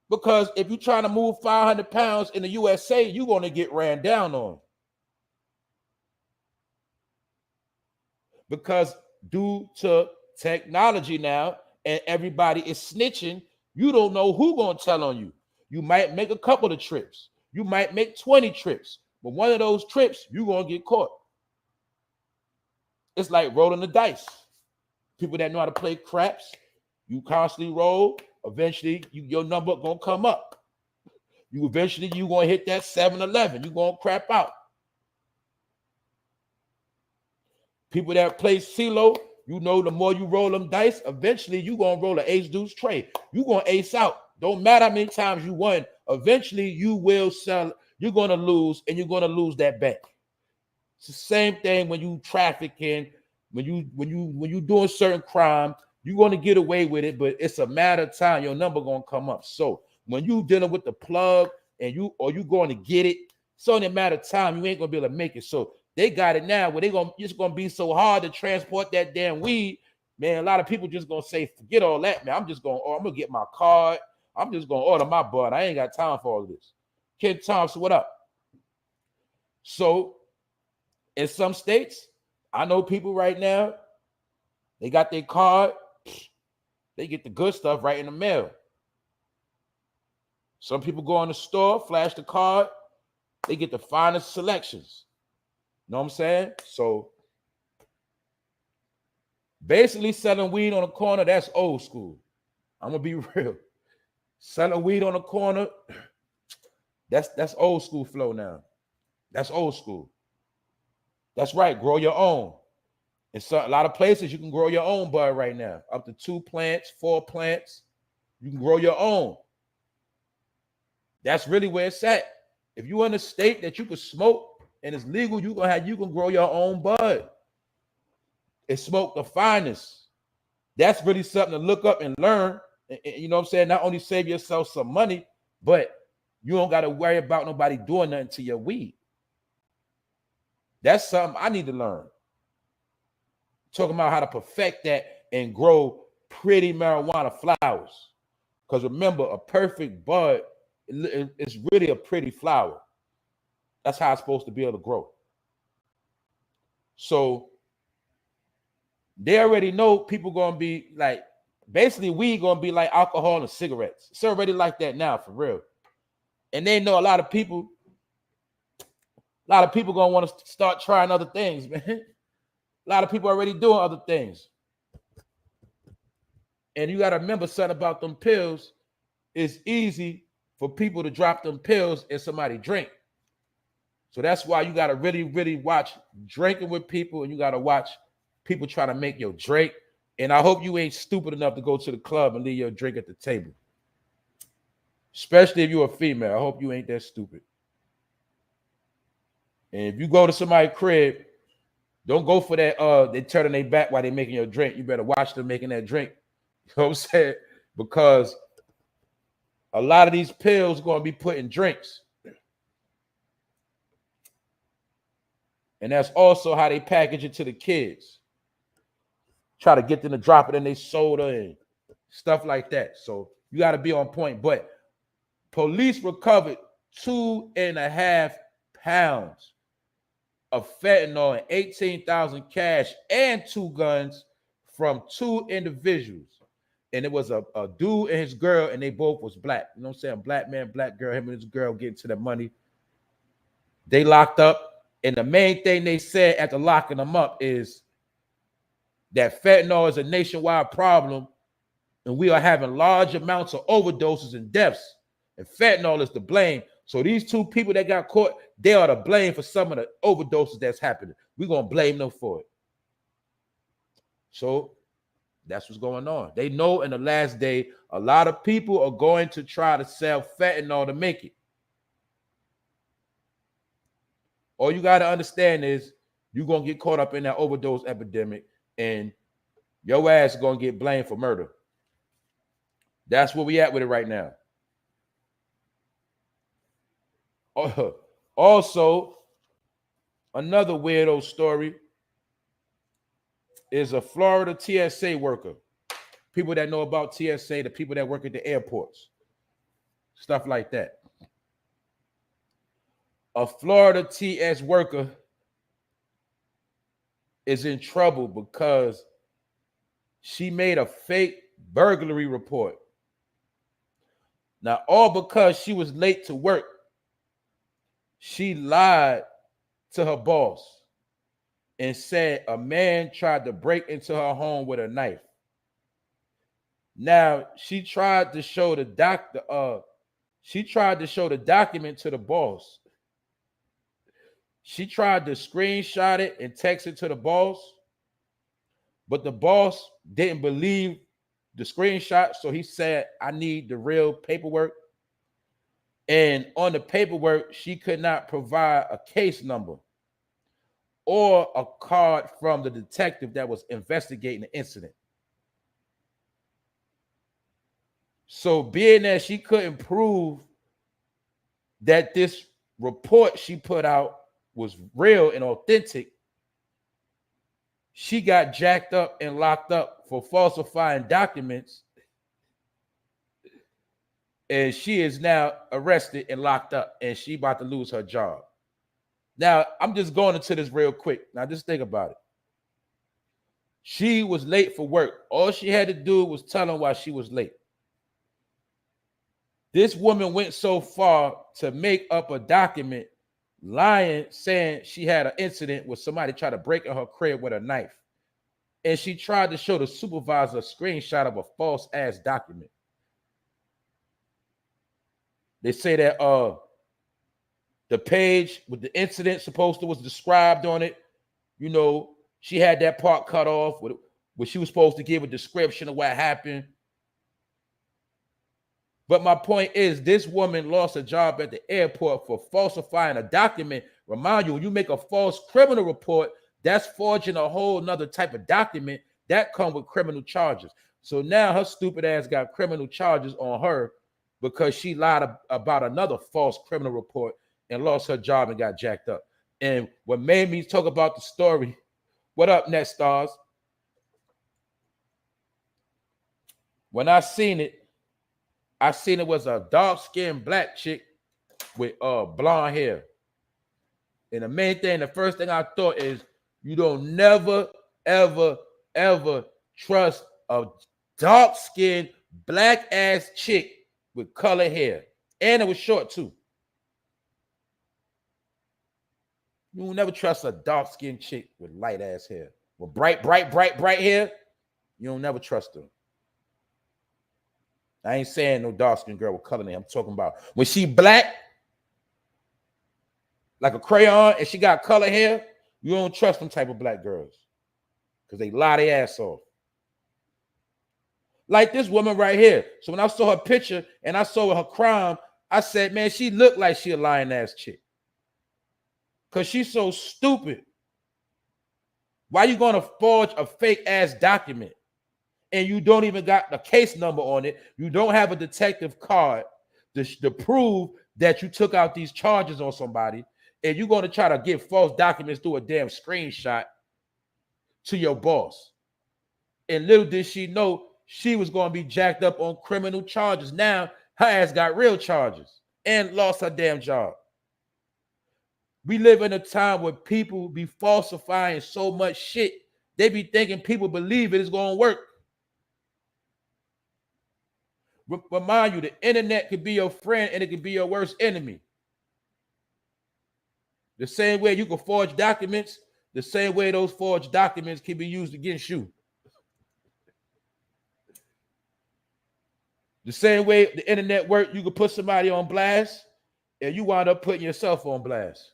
[SPEAKER 1] Because if you're trying to move 500 pounds in the USA, you're going to get ran down on. Because due to technology now, and everybody is snitching, you don't know who's going to tell on you. You might make a couple of trips. You might make 20 trips. But one of those trips, you're going to get caught. It's like rolling the dice. People that know how to play craps, you constantly roll. Eventually, your number going to come up. You're going to hit that 7-11. You're going to crap out. People that play CeeLo, you know, the more you roll them dice, eventually you're going to roll an ace deuce trade. You're going to ace out. Don't matter how many times you won. Eventually you will sell. You're going to lose, and you're going to lose that bet. It's the same thing when you trafficking, when you doing certain crime, you're going to get away with it, but it's a matter of time. Your number going to come up. So when you dealing with the plug and you going to get it, it's only a matter of time. You ain't going to be able to make it. So they got it now where it's going to be so hard to transport that damn weed. Man, a lot of people just going to say, forget all that, man. I'm going to get my card. I'm just going to order my bud. I ain't got time for all of this. Ken Thompson, what up? So in some states, I know people right now, they got their card. They get the good stuff right in the mail. Some people go in the store, flash the card. They get the finest selections. Know what I'm saying? So basically selling weed on the corner, that's old school. I'm gonna be real. Selling weed on the corner, that's old school flow now. That's old school. That's right. Grow your own. In a lot of places, you can grow your own bud right now. Up to 2 plants, 4 plants. You can grow your own. That's really where it's at. If you're in a state that you can smoke and it's legal, you can grow your own bud and smoke the finest. That's really something to look up and learn. And you know what I'm saying? Not only save yourself some money, but you don't got to worry about nobody doing nothing to your weed. That's something I need to learn. Talking about how to perfect that and grow pretty marijuana flowers. Because remember, a perfect bud is really a pretty flower. That's how it's supposed to be able to grow. So they already know people going to be like, basically weed going to be like alcohol and cigarettes. It's already like that now, for real. And they know a lot of people going to want to start trying other things, man. A lot of people already doing other things. And you got to remember something about them pills. It's easy for people to drop them pills and somebody drink. So that's why you got to really, really watch drinking with people, and you got to watch people try to make your drink. And I hope you ain't stupid enough to go to the club and leave your drink at the table. Especially if you're a female. I hope you ain't that stupid. And if you go to somebody's crib, don't go for that. They turning their back while they making your drink. You better watch them making that drink. You know what I'm saying? Because a lot of these pills going to be put in drinks. And that's also how they package it to the kids. Try to get them to drop it in their soda and stuff like that. So you got to be on point. But police recovered 2.5 pounds of fentanyl and 18,000 cash and 2 guns from 2 individuals. And it was a dude and his girl, and they both was black. You know what I'm saying? Black man, black girl, him and his girl getting to the money. They locked up. And the main thing they said after locking them up is that fentanyl is a nationwide problem, and we are having large amounts of overdoses and deaths. And fentanyl is to blame. So these 2 people that got caught, they are to blame for some of the overdoses that's happening. We're going to blame them for it. So that's what's going on. They know in the last day, a lot of people are going to try to sell fentanyl to make it. All you got to understand is you're going to get caught up in that overdose epidemic, and your ass is going to get blamed for murder. That's where we at with it right now. Also, another weirdo story is a Florida TSA worker. People that know about TSA, the people that work at the airports, stuff like that. A Florida TS worker is in trouble because she made a fake burglary report. Now, all because she was late to work, she lied to her boss and said a man tried to break into her home with a knife. Now, she tried to show the document to the boss. She tried to screenshot it and text it to the boss, but the boss didn't believe the screenshot, so he said, I need the real paperwork. And on the paperwork, she could not provide a case number or a card from the detective that was investigating the incident. So being that she couldn't prove that this report she put out was real and authentic, she got jacked up and locked up for falsifying documents, and she is now arrested and locked up, and she about to lose her job. Now, I'm just going into this real quick. Now, just think about it. She was late for work. All she had to do was tell them why she was late. This woman went so far to make up a document lying, saying she had an incident where somebody tried to break in her crib with a knife. And she tried to show the supervisor a screenshot of a false ass document. They say that the page with the incident supposed to was described on it. You know, she had that part cut off where she was supposed to give a description of what happened. But my point is, this woman lost a job at the airport for falsifying a document. Remind you, when you make a false criminal report, that's forging a whole nother type of document that comes with criminal charges. So now her stupid ass got criminal charges on her because she lied about another false criminal report and lost her job and got jacked up. And what made me talk about the story, what up, Net Stars? When I seen it was a dark-skinned black chick with blonde hair. And the main thing, the first thing I thought is, you don't never, ever, ever trust a dark-skinned black-ass chick with colored hair. And it was short, too. You will never trust a dark-skinned chick with light-ass hair. With bright hair, you don't never trust her. I ain't saying no dark-skinned girl with colored hair. I'm talking about when she black, like a crayon, and she got colored hair, you don't trust them type of black girls because they lie their ass off. Like this woman right here. So when I saw her picture and I saw her crime, I said, man, she looked like she a lying ass chick. Because she's so stupid. Why you going to forge a fake ass document and you don't even got the case number on it? You don't have a detective card to prove that you took out these charges on somebody, and you're going to try to get false documents through a damn screenshot to your boss. And little did she know she was going to be jacked up on criminal charges. Now her ass got real charges and lost her damn job. We live in a time where people be falsifying so much shit. They be thinking people believe it is going to work. Remind you, the internet could be your friend and it could be your worst enemy. The same way you can forge documents, the same way those forged documents can be used against you. The same way the internet works, you can put somebody on blast and you wind up putting yourself on blast.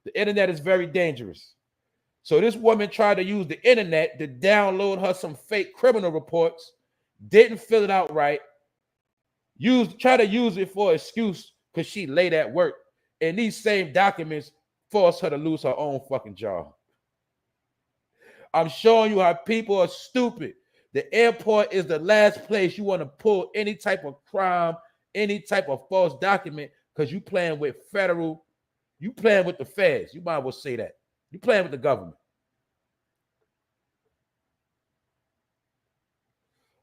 [SPEAKER 1] The internet is very dangerous. So this woman tried to use the internet to download her some fake criminal reports, didn't fill it out right, try to use it for an excuse because she late at work. And these same documents forced her to lose her own fucking job. I'm showing you how people are stupid. The airport is the last place you want to pull any type of crime, any type of false document, because you playing with federal, you playing with the feds. You might as well say that. You playing with the government.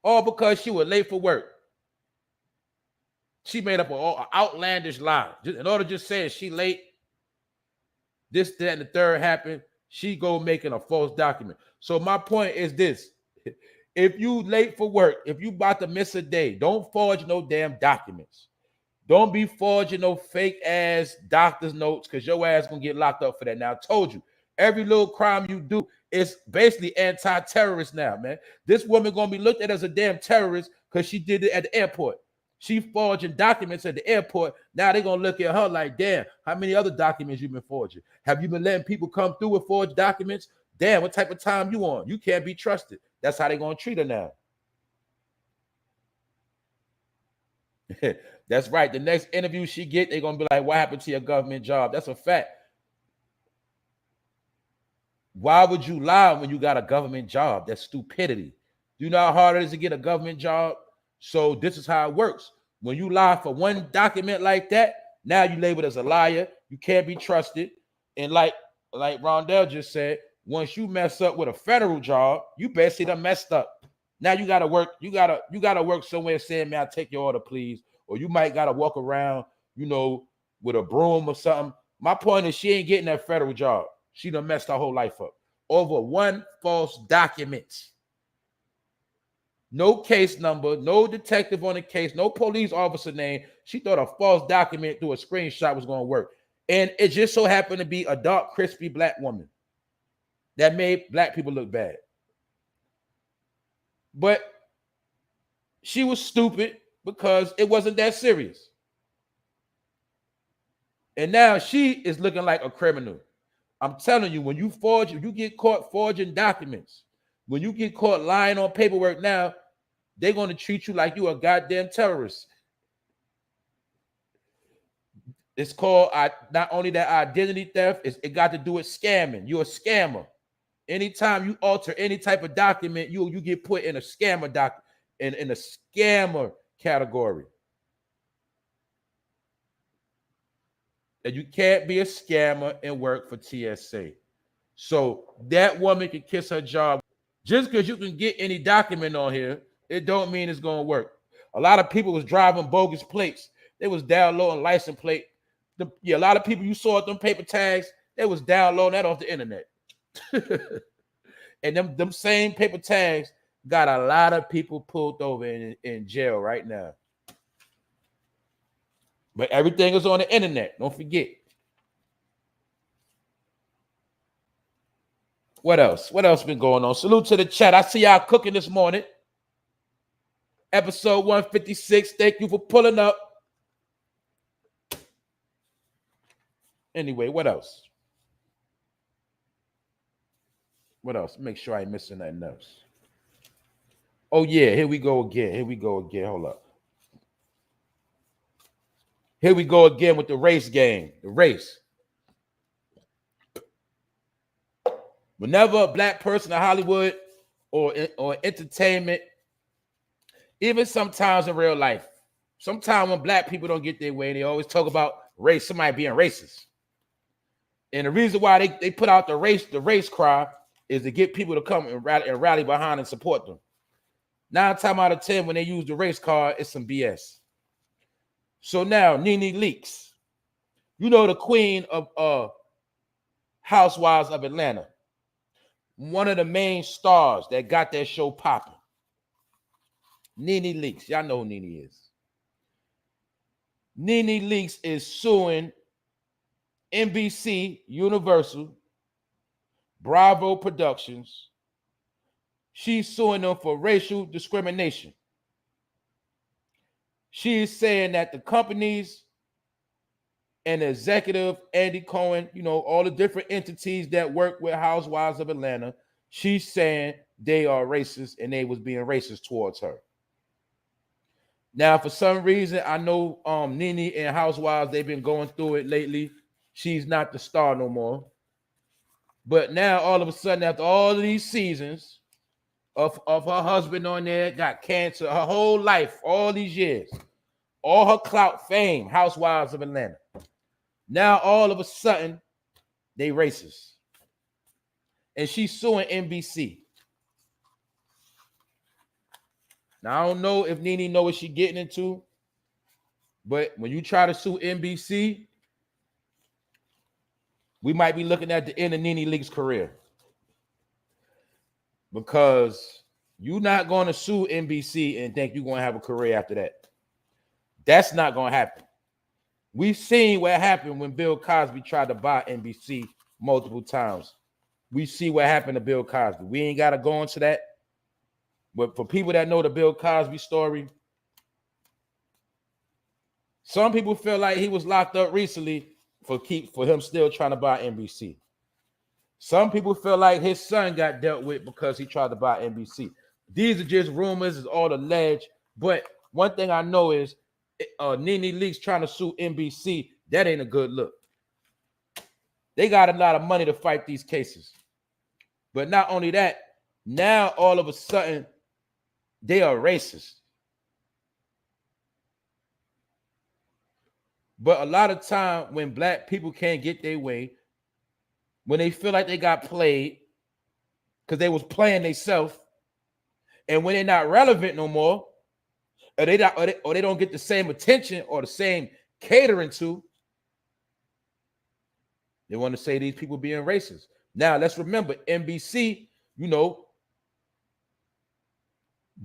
[SPEAKER 1] All because she was late for work. She made up an outlandish lie. In order to just say she late, this, that, and the third happened, she go making a false document. So my point is this. If you late for work, if you about to miss a day, don't forge no damn documents. Don't be forging no fake ass doctor's notes because your ass gonna get locked up for that. Now I told you, every little crime you do is basically anti-terrorist now, man. This woman gonna be looked at as a damn terrorist because she did it at the airport. She forging documents at the airport. Now they're gonna look at her like, damn, how many other documents you been forging? Have you been letting people come through with forged documents? Damn, what type of time you on? You can't be trusted. That's how they're gonna treat her now. That's right. The next interview she get, they're gonna be like, what happened to your government job? That's a fact. Why would you lie when you got a government job? That's stupidity. Do you know how hard it is to get a government job? So this is how it works. When you lie for one document like that, now you labeled as a liar. You can't be trusted. And like Rondell just said, once you mess up with a federal job, you basically done messed up. Now you gotta work. You gotta work somewhere saying, "Man, I'll take your order, please." Or you might gotta walk around, with a broom or something. My point is, she ain't getting that federal job. She done messed her whole life up over one false document. No case number, no detective on the case, no police officer name. She thought a false document through a screenshot was going to work. And it just so happened to be a dark, crispy black woman that made black people look bad. But she was stupid because it wasn't that serious. And now she is looking like a criminal. I'm telling you, when you get caught forging documents, when you get caught lying on paperwork now, they're going to treat you like you a goddamn terrorist. It's called not only that identity theft, it got to do with scamming. You're a scammer. Anytime you alter any type of document, you get put in a scammer in a scammer category. And you can't be a scammer and work for TSA. So that woman can kiss her job. Just because you can get any document on here, it don't mean it's going to work. A lot of people was driving bogus plates. They was downloading license plate. A lot of people you saw at them paper tags, they was downloading that off the internet. And them same paper tags got a lot of people pulled over in jail right now. But everything is on the internet. Don't forget. What else? What else been going on? Salute to the chat. I see y'all cooking this morning. Episode 156. Thank you for pulling up. Anyway, what else? What else? Make sure I ain't missing nothing else. Oh, yeah. Here we go again. Hold up. Here we go again with the race game. The race. Whenever a black person in Hollywood or entertainment, even sometimes in real life, sometimes when black people don't get their way, they always talk about race, somebody being racist. And the reason why they put out the race cry is to get people to come and rally behind and support them. 9 times out of 10, when they use the race card, it's some BS. So now, Nene Leakes, you know the queen of Housewives of Atlanta, one of the main stars that got that show popping. Nene Leakes, y'all know who Nene is. Nene Leakes is suing NBC, Universal, Bravo Productions. She's suing them for racial discrimination. She is saying that the companies and the executive, Andy Cohen, all the different entities that work with Housewives of Atlanta, she's saying they are racist and they was being racist towards her. Now, for some reason, I know Nene and Housewives, they've been going through it lately. She's not the star no more. But now, all of a sudden, after all of these seasons of her husband on there, got cancer, her whole life, all these years, all her clout, fame, Housewives of Atlanta. Now, all of a sudden, they racist. And she's suing NBC. Now, I don't know if Nene know what she's getting into, but when you try to sue NBC, we might be looking at the end of Nene Leakes' career. Because you're not going to sue NBC and think you're going to have a career after that. That's not going to happen. We've seen what happened when Bill Cosby tried to buy NBC multiple times. We see what happened to Bill Cosby. We ain't got to go into that. But for people that know the Bill Cosby story, some people feel like he was locked up recently for him still trying to buy NBC. Some people feel like his son got dealt with because he tried to buy NBC. These are just rumors, it's all alleged. But one thing I know is Nene Leakes trying to sue NBC. That ain't a good look. They got a lot of money to fight these cases. But not only that, now all of a sudden, they are racist. But a lot of time when black people can't get their way, when they feel like they got played because they was playing themselves, and when they're not relevant no more, or they don't get the same attention or the same catering to, they want to say these people being racist. Now, let's remember, NBC,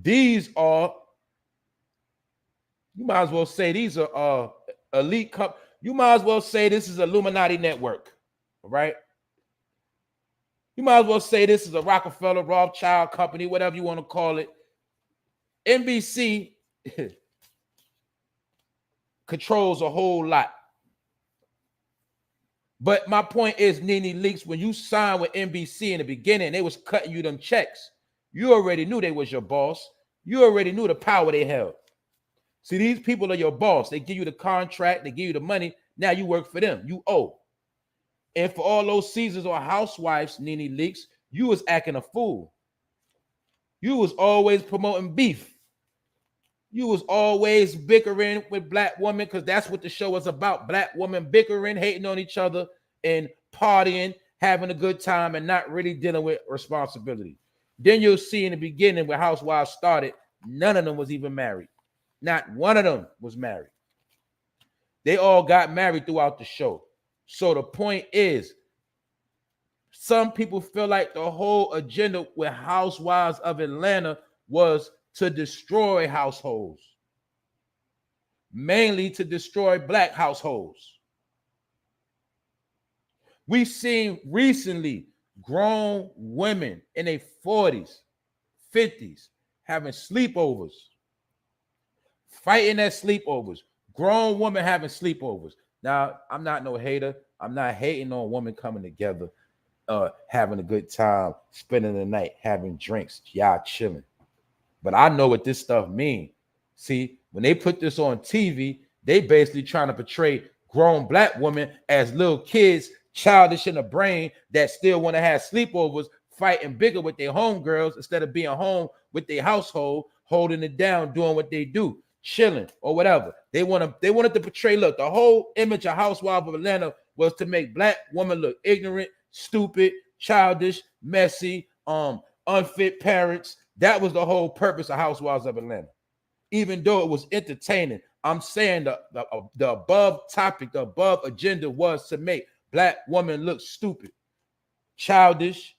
[SPEAKER 1] these are, you might as well say these are elite You might as well say this is Illuminati network, all right? You might as well say this is a Rockefeller, Rothschild company, whatever you want to call it. NBC controls a whole lot. But my point is, Nene Leakes, when you signed with NBC in the beginning, they was cutting you them checks. You already knew they was your boss. You already knew the power they held. See, these people are your boss. They give you the contract. They give you the money. Now you work for them. You owe. And for all those seasons or housewives, Nene Leakes, you was acting a fool. You was always promoting beef. You was always bickering with black women because that's what the show was about. Black women bickering, hating on each other, and partying, having a good time, and not really dealing with responsibility. Then you'll see in the beginning where Housewives started, none of them was even married. Not one of them was married. They all got married throughout the show. So the point is, some people feel like the whole agenda with Housewives of Atlanta was to destroy households, mainly to destroy black households. We've seen recently grown women in their 40s, 50s having sleepovers, fighting at sleepovers, grown women having sleepovers. Now, I'm not no hater. I'm not hating on women coming together, having a good time, spending the night, having drinks, y'all chilling. But I know what this stuff means. See, when they put this on TV, they basically trying to portray grown black women as little kids, childish in the brain, that still want to have sleepovers, fighting bigger with their homegirls instead of being home with their household, holding it down, doing what they do, chilling or whatever. They wanted to portray, look, the whole image of Housewives of Atlanta was to make black women look ignorant, stupid, childish, messy, unfit parents. That was the whole purpose of Housewives of Atlanta. Even though it was entertaining, I'm saying the above topic, the above agenda was to make black women look stupid, childish,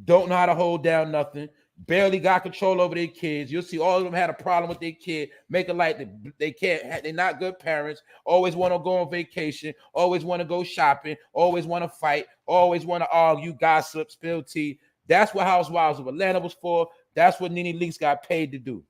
[SPEAKER 1] don't know how to hold down nothing, barely got control over their kids. You'll see all of them had a problem with their kid, making like they can't, they're not good parents, always want to go on vacation, always want to go shopping, always want to fight, always want to argue, gossip, spill tea. That's what Housewives of Atlanta was for. That's what Nene Leakes got paid to do.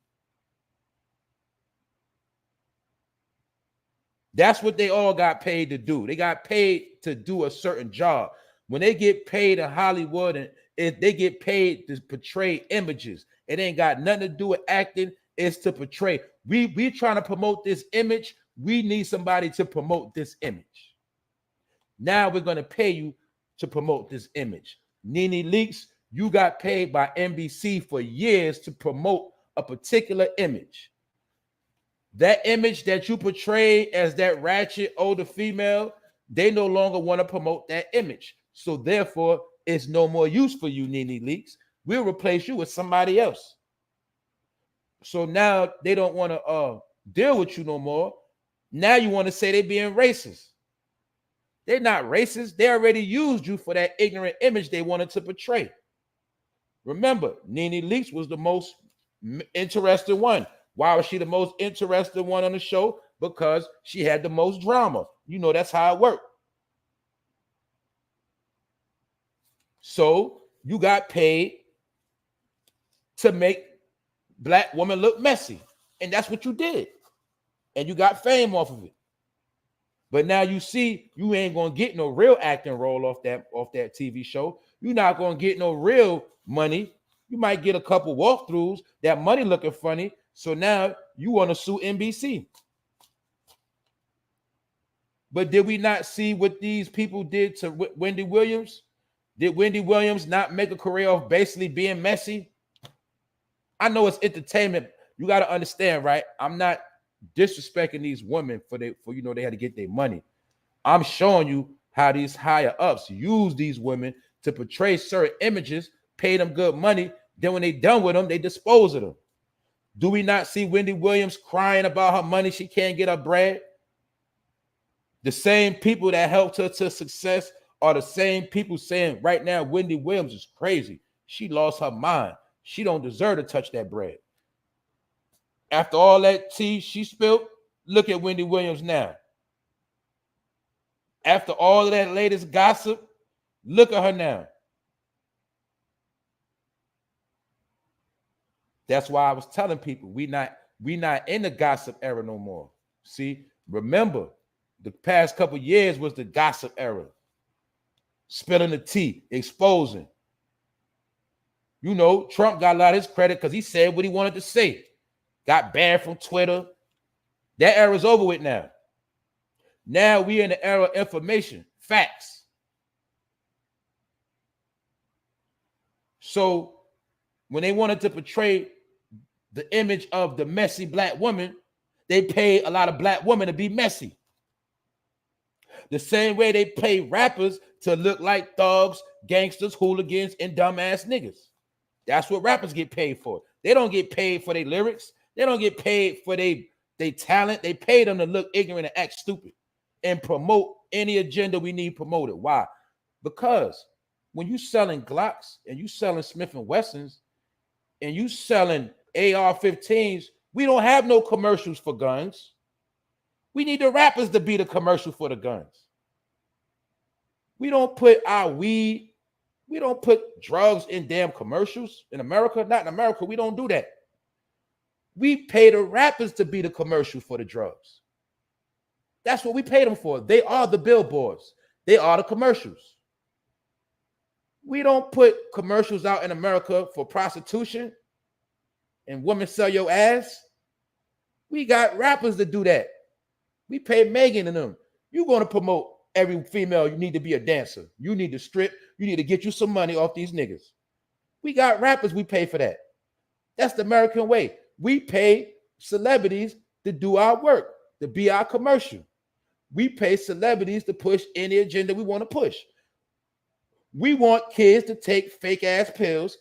[SPEAKER 1] That's what they all got paid to do. They got paid to do a certain job. When they get paid in Hollywood, and if they get paid to portray images, it ain't got nothing to do with acting. It's to portray. We trying to promote this image. We need somebody to promote this image. Now we're going to pay you to promote this image. Nene Leakes, you got paid by NBC for years to promote a particular image. That image that you portray as that ratchet older female, they no longer want to promote that image. So therefore, it's no more use for you, Nene Leakes. We'll replace you with somebody else. So now they don't want to deal with you no more. Now you want to say they're being racist. They're not racist. They already used you for that ignorant image they wanted to portray. Remember, Nene Leakes was the most interesting one. Why was she the most interesting one on the show? Because she had the most drama. You know, that's how it worked. So you got paid to make black women look messy. And that's what you did. And you got fame off of it. But now you see, you ain't gonna get no real acting role off that TV show. You're not gonna get no real money. You might get a couple walkthroughs, that money looking funny. So now you want to sue NBC. But did we not see what these people did to Wendy Williams? Did Wendy Williams not make a career of basically being messy? I know it's entertainment. You got to understand, right? I'm not disrespecting these women for you know, they had to get their money. I'm showing you how these higher ups use these women to portray certain images, pay them good money. Then when they done with them, they dispose of them. Do we not see Wendy Williams crying about her money? She can't get her bread. The same people that helped her to success are the same people saying right now Wendy Williams is crazy. She lost her mind. She don't deserve to touch that bread. After all that tea she spilled, look at Wendy Williams now. After all of that latest gossip, look at her now. That's why I was telling people we not in the gossip era no more. See, remember, the past couple years was the gossip era. Spilling the tea, exposing. You know, Trump got a lot of his credit because he said what he wanted to say. Got banned from Twitter. That era's over with now. Now we in the era of information, facts. So when they wanted to portray the image of the messy black woman, they paid a lot of black women to be messy. The same way they pay rappers to look like thugs, gangsters, hooligans, and dumbass niggas. That's what rappers get paid for. They don't get paid for their lyrics. They don't get paid for their talent. They pay them to look ignorant and act stupid and promote any agenda we need promoted. Why? Because when you selling Glocks and you selling Smith & Wessons and you selling AR-15s, we don't have no commercials for guns. We need the rappers to be the commercial for the guns. We don't put our weed, we don't put drugs in damn commercials in America. Not in America, we don't do that. We pay the rappers to be the commercial for the drugs. That's what we pay them for. They are the billboards. They are the commercials. We don't put commercials out in America for prostitution and women sell your ass. We got rappers that do that. We pay Megan and them. You're going to promote every female. You need to be a dancer. You need to strip. You need to get you some money off these niggas. We got rappers. We pay for that. That's the American way. We pay celebrities to do our work, to be our commercial. We pay celebrities to push any agenda we want to push. We want kids to take fake ass pills.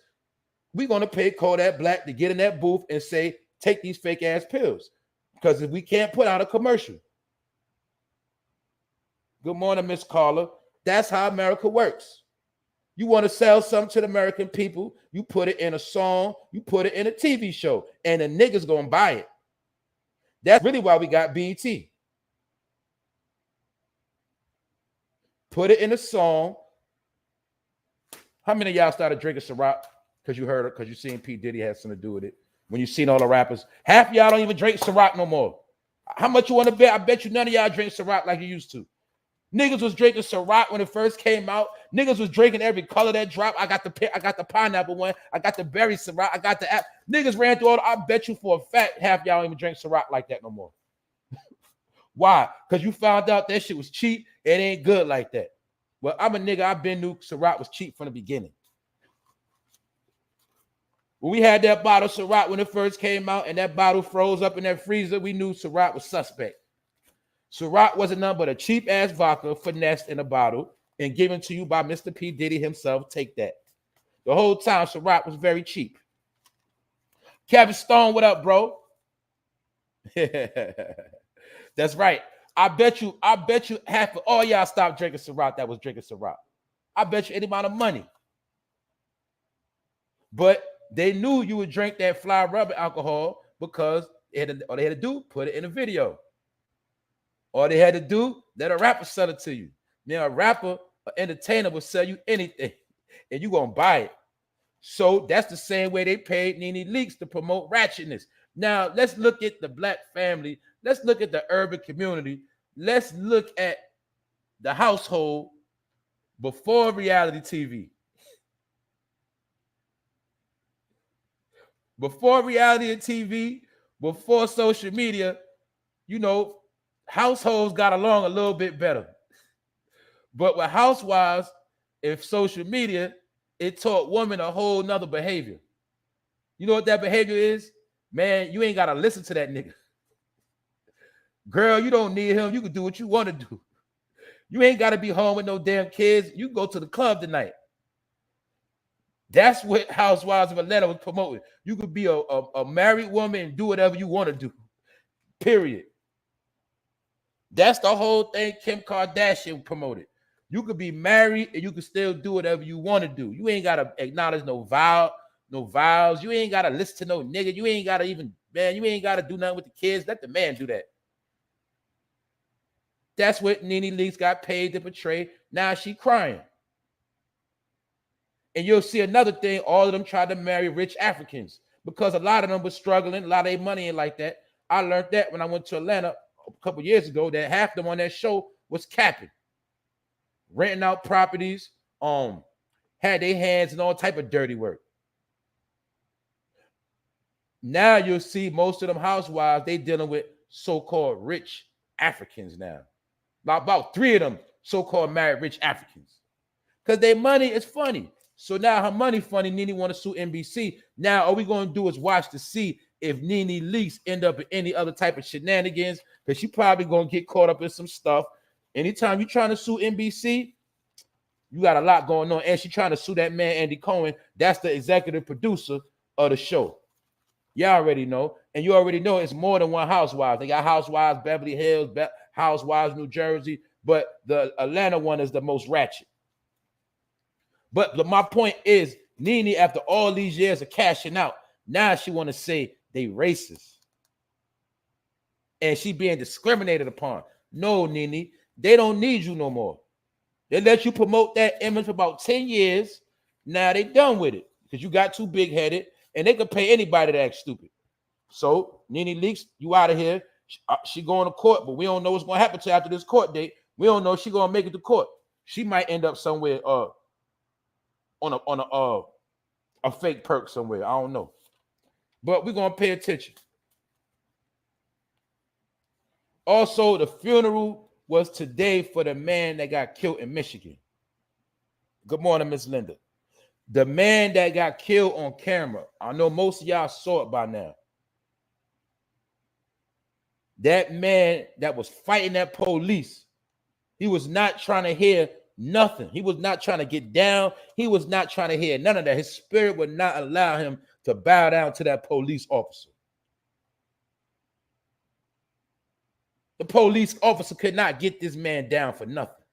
[SPEAKER 1] We're going to pay Kodak Black to get in that booth and say, take these fake ass pills. Because if we can't put out a commercial. Good morning, Miss Carla. That's how America works. You want to sell something to the American people, you put it in a song, you put it in a TV show, and the niggas going to buy it. That's really why we got BET. Put it in a song. How many of y'all started drinking Ciroc because you heard it, because you seen P. Diddy had something to do with it? When you seen all the rappers, half of y'all don't even drink Ciroc no more. How much you want to bet? I bet you none of y'all drink Ciroc like you used to. Niggas was drinking Ciroc when it first came out. Niggas was drinking every color that dropped. I got the pineapple one. I got the berry Ciroc. I got the app. Niggas ran through all. I bet you for a fact half y'all don't even drink Ciroc like that no more. Why? Because you found out that shit was cheap. It ain't good like that. Well, I'm a nigga. I've been knew Ciroc was cheap from the beginning. When we had that bottle of Ciroc when it first came out and that bottle froze up in that freezer, we knew Ciroc was suspect. Ciroc wasn't nothing but a cheap-ass vodka finessed in a bottle and given to you by Mr. P. Diddy himself. Take that. The whole time, Ciroc was very cheap. Kevin Stone, what up, bro? That's right. I bet you half of all y'all stopped drinking Ciroc that was drinking Ciroc. I bet you any amount of money. But they knew you would drink that fly rubber alcohol because all they had to do, put it in a video. All they had to do, let a rapper sell it to you. Now a rapper, an entertainer will sell you anything, and you're going to buy it. So that's the same way they paid Nene Leakes to promote ratchetness. Now let's look at the black family. Let's look at the urban community. Let's look at the household before reality TV. Before reality TV, before social media, you know, households got along a little bit better. But with housewives, if social media, it taught women a whole nother behavior. You know what that behavior is? Man, you ain't got to listen to that nigga. Girl, you don't need him. You can do what you want to do. You ain't got to be home with no damn kids. You can go to the club tonight. That's what Housewives of Atlanta was promoting. You could be a married woman and do whatever you want to do. Period. That's the whole thing Kim Kardashian promoted. You could be married and you can still do whatever you want to do. You ain't got to acknowledge no vows. You ain't got to listen to no nigga. You ain't got to even, man, you ain't got to do nothing with the kids. Let the man do that. That's what Nene Leakes got paid to portray. Now she crying. And you'll see another thing, all of them tried to marry rich Africans because a lot of them were struggling, a lot of their money ain't like that. I learned that when I went to Atlanta a couple years ago, that half of them on that show was capping, renting out properties, had their hands in all type of dirty work. Now you'll see most of them housewives, they dealing with so-called rich Africans now. About 3 of them so-called married rich Africans. Because their money is funny. So now her money funny, Nene want to sue NBC. Now all we going to do is watch to see if Nene Leakes end up in any other type of shenanigans, because she probably going to get caught up in some stuff. Anytime you're trying to sue NBC, you got a lot going on. And she's trying to sue that man, Andy Cohen. That's the executive producer of the show. Y'all already know. And you already know it's more than one housewife. They got housewives, Beverly Hills, housewives, New Jersey. But the Atlanta one is the most ratchet. But my point is, Nene, after all these years of cashing out, now she want to say they racist. And she being discriminated upon. No, Nene, they don't need you no more. They let you promote that image for about 10 years. Now they done with it because you got too big-headed, and they could pay anybody to act stupid. So, Nene Leakes, you out of here. She going to court, but we don't know what's going to happen to her after this court date. We don't know if she going to make it to court. She might end up somewhere on a fake perk somewhere. I don't know. But we're going to pay attention. Also, the funeral was today for the man that got killed in Michigan. Good morning, Miss Linda. The man that got killed on camera. I know most of y'all saw it by now. That man that was fighting that police, he was not trying to hear nothing. He was not trying to get down. He was not trying to hear none of that. His spirit would not allow him to bow down to that police officer. The police officer could not get this man down for nothing.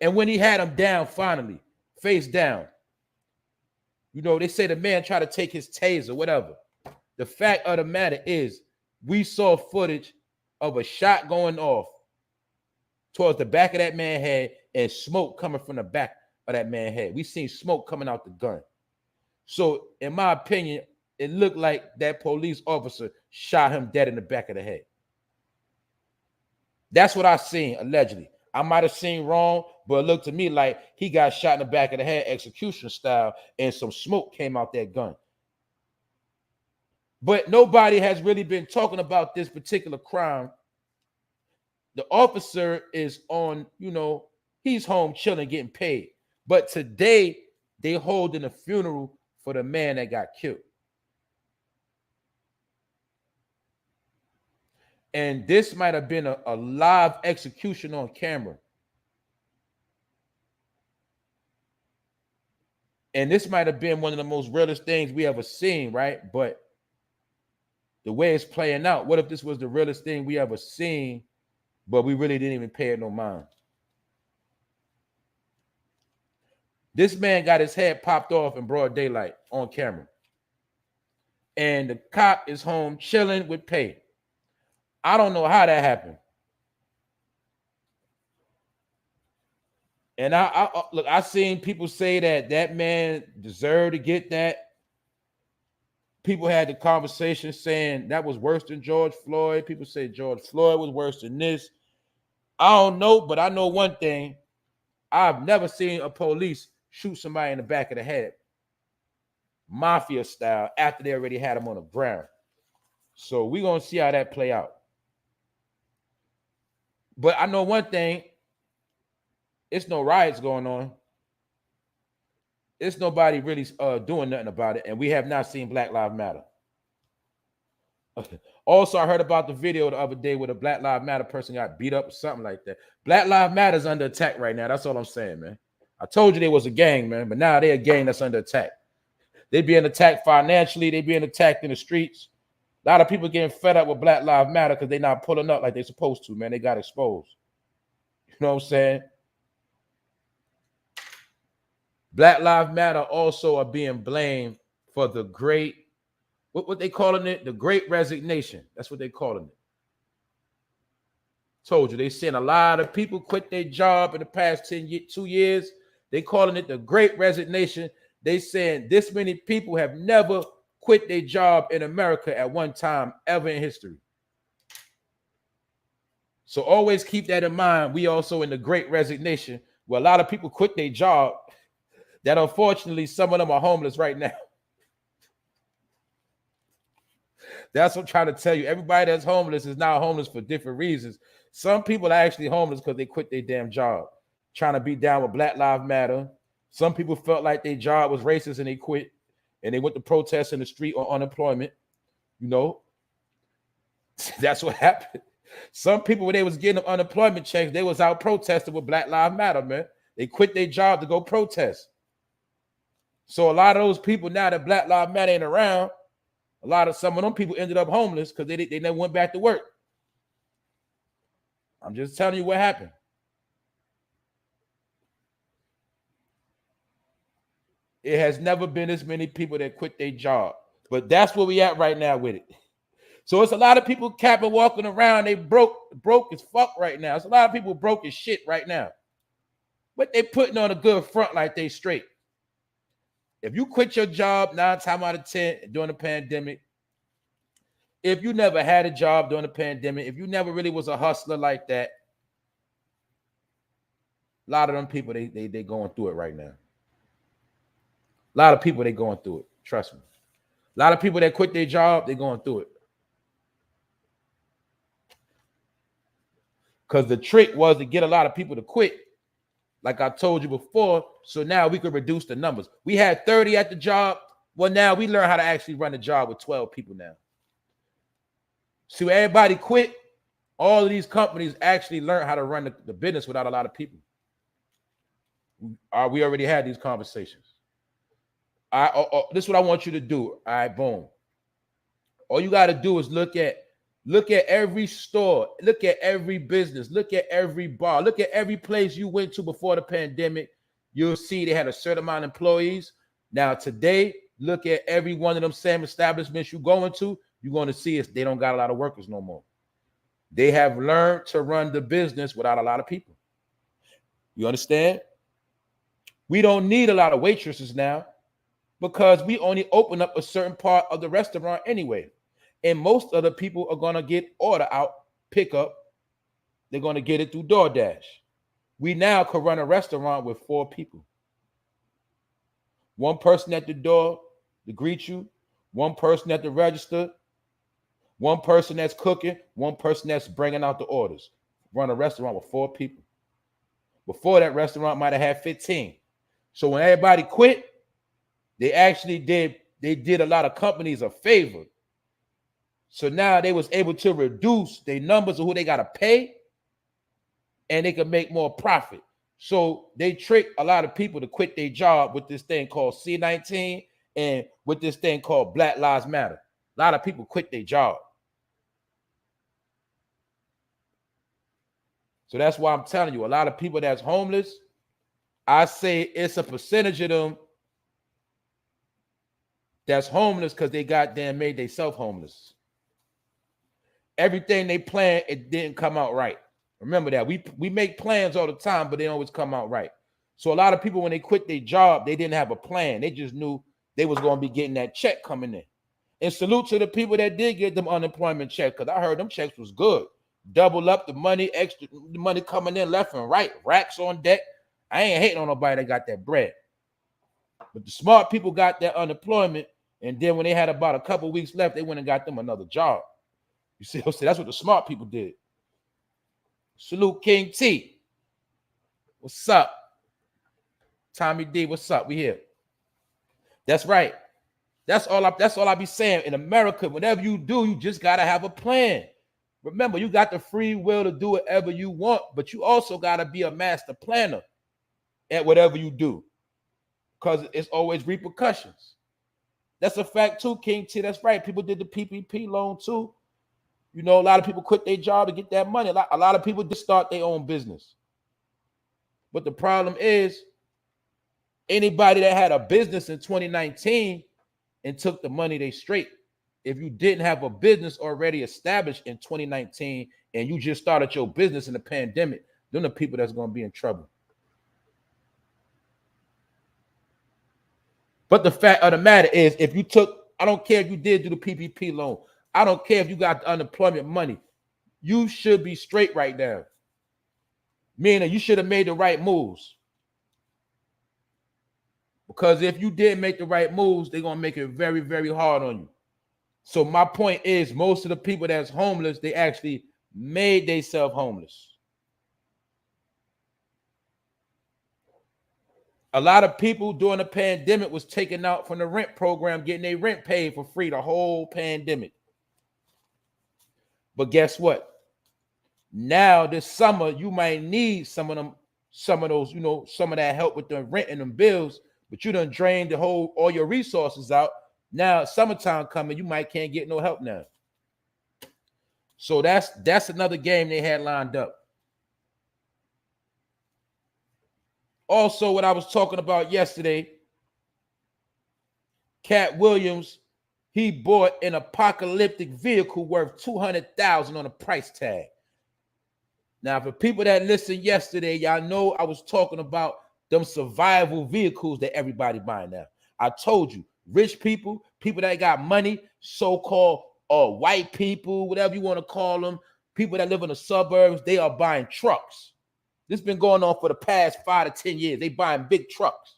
[SPEAKER 1] And when he had him down finally, face down, you know, they say the man tried to take his taser, whatever. The fact of the matter is, we saw footage of a shot going off towards the back of that man's head and smoke coming from the back of that man's head. We seen smoke coming out the gun. So, in my opinion, it looked like that police officer shot him dead in the back of the head. That's what I seen, allegedly. I might have seen wrong, but it looked to me like he got shot in the back of the head, execution style, and some smoke came out that gun. But nobody has really been talking about this particular crime. The officer is on, you know, he's home chilling, getting paid. But today, they holding a funeral for the man that got killed. And this might have been a live execution on camera. And this might have been one of the most realest things we ever seen, right? But the way it's playing out, what if this was the realest thing we ever seen, but we really didn't even pay it no mind? This man got his head popped off in broad daylight on camera. And the cop is home chilling with pay. I don't know how that happened. And I seen people say that man deserved to get that. People had the conversation saying that was worse than George Floyd. People say George Floyd was worse than this. I don't know, but I know one thing. I've never seen a police shoot somebody in the back of the head, mafia style, after they already had him on the ground. So we're going to see how that play out. But I know one thing. It's no riots going on. It's nobody really doing nothing about it. And we have not seen Black Lives Matter. Also, I heard about the video the other day where the Black Lives Matter person got beat up or something like that. Black Lives Matter is under attack right now. That's all I'm saying, man. I told you they was a gang, man. But now they're a gang that's under attack. They being attacked financially. They being attacked in the streets. A lot of people getting fed up with Black Lives Matter because they're not pulling up like they're supposed to, man. They got exposed. You know what I'm saying? Black Lives Matter also are being blamed for the great, what they calling it? The great resignation. That's what they calling it. Told you, they seen a lot of people quit their job in the past 2 years. They calling it the Great Resignation. They saying this many people have never quit their job in America at one time ever in history. So always keep that in mind. We also in the Great Resignation, where a lot of people quit their job that unfortunately some of them are homeless right now. That's what I'm trying to tell you. Everybody that's homeless is now homeless for different reasons. Some people are actually homeless because they quit their damn job, trying to be down with Black Lives Matter. Some people felt like their job was racist and they quit, and they went to protest in the street on unemployment. You know, that's what happened. Some people, when they was getting them unemployment checks, they was out protesting with Black Lives Matter, man. They quit their job to go protest. So a lot of those people, now that Black Lives Matter ain't around, some of them people ended up homeless because they never went back to work. I'm just telling you what happened. It has never been as many people that quit their job. But that's where we at right now with it. So it's a lot of people capping, walking around. They broke as fuck right now. It's a lot of people broke as shit right now. But they putting on a good front like they straight. If you quit your job 9 times out of 10 during the pandemic, if you never had a job during the pandemic, if you never really was a hustler like that, a lot of them people, they going through it right now. A lot of people, they going through it. Trust me. A lot of people that quit their job, they going through it. Because the trick was to get a lot of people to quit, like I told you before, so now we could reduce the numbers. We had 30 at the job. Well, now we learn how to actually run the job with 12 people now. So everybody quit. All of these companies actually learn how to run the business without a lot of people. We already had these conversations. This is what I want you to do. All right, boom. All you got to do is look at every store, look at every business, look at every bar, look at every place you went to before the pandemic. You'll see they had a certain amount of employees. Now today, look at every one of them same establishments you going to, you're going to see they don't got a lot of workers no more. They have learned to run the business without a lot of people. You understand? We don't need a lot of waitresses now because we only open up a certain part of the restaurant anyway. And most of the people are going to get order out, pick up. They're going to get it through DoorDash. We now could run a restaurant with 4 people. One person at the door to greet you, one person at the register, one person that's cooking, one person that's bringing out the orders. Run a restaurant with 4 people. Before, that restaurant might have had 15. So when everybody quit, they did a lot of companies a favor. So now they was able to reduce their numbers of who they got to pay, and they could make more profit. So they tricked a lot of people to quit their job with this thing called C-19 and with this thing called Black Lives Matter. A lot of people quit their job. So that's why I'm telling you, a lot of people that's homeless, I say it's a percentage of them that's homeless because they goddamn made themselves homeless. Everything they planned, it didn't come out right. Remember that. We make plans all the time, but they don't always come out right. So a lot of people, when they quit their job, they didn't have a plan. They just knew they was going to be getting that check coming in. And salute to the people that did get them unemployment checks, because I heard them checks was good. Double up the money, extra the money coming in left and right, racks on deck. I ain't hating on nobody that got that bread. But the smart people got that unemployment, and then when they had about a couple weeks left, they went and got them another job. You see, that's what the smart people did. Salute King T. What's up? Tommy D, what's up? We here. That's right. That's all I be saying. In America, whatever you do, you just gotta have a plan. Remember, you got the free will to do whatever you want, but you also gotta be a master planner at whatever you do, because it's always repercussions. That's a fact too, King T. That's right. People did the PPP loan too. You know, a lot of people quit their job to get that money. A lot of people just start their own business. But the problem is, anybody that had a business in 2019 and took the money, they straight. If you didn't have a business already established in 2019 and you just started your business in the pandemic, them the people that's going to be in trouble. But the fact of the matter is, if you took, I don't care if you did do the PPP loan, I don't care if you got the unemployment money, you should be straight right now. Meaning you should have made the right moves. Because if you did make the right moves, they're going to make it very, very hard on you. So my point is, most of the people that's homeless, they actually made themselves homeless. A lot of people during the pandemic was taken out from the rent program, getting their rent paid for free the whole pandemic. But guess what? Now this summer, you might need some of those, some of that help with the rent and them bills, but you done drained all your resources out. Now summertime coming, you might can't get no help now. So that's another game they had lined up. Also, what I was talking about yesterday, Cat Williams, he bought an apocalyptic vehicle worth $200,000 on a price tag. Now, for people that listened yesterday, y'all know I was talking about them survival vehicles that everybody buying now. I told you, rich people, people that got money, so-called white people, whatever you want to call them, people that live in the suburbs, they are buying trucks. This has been going on for the past 5 to 10 years. They buying big trucks,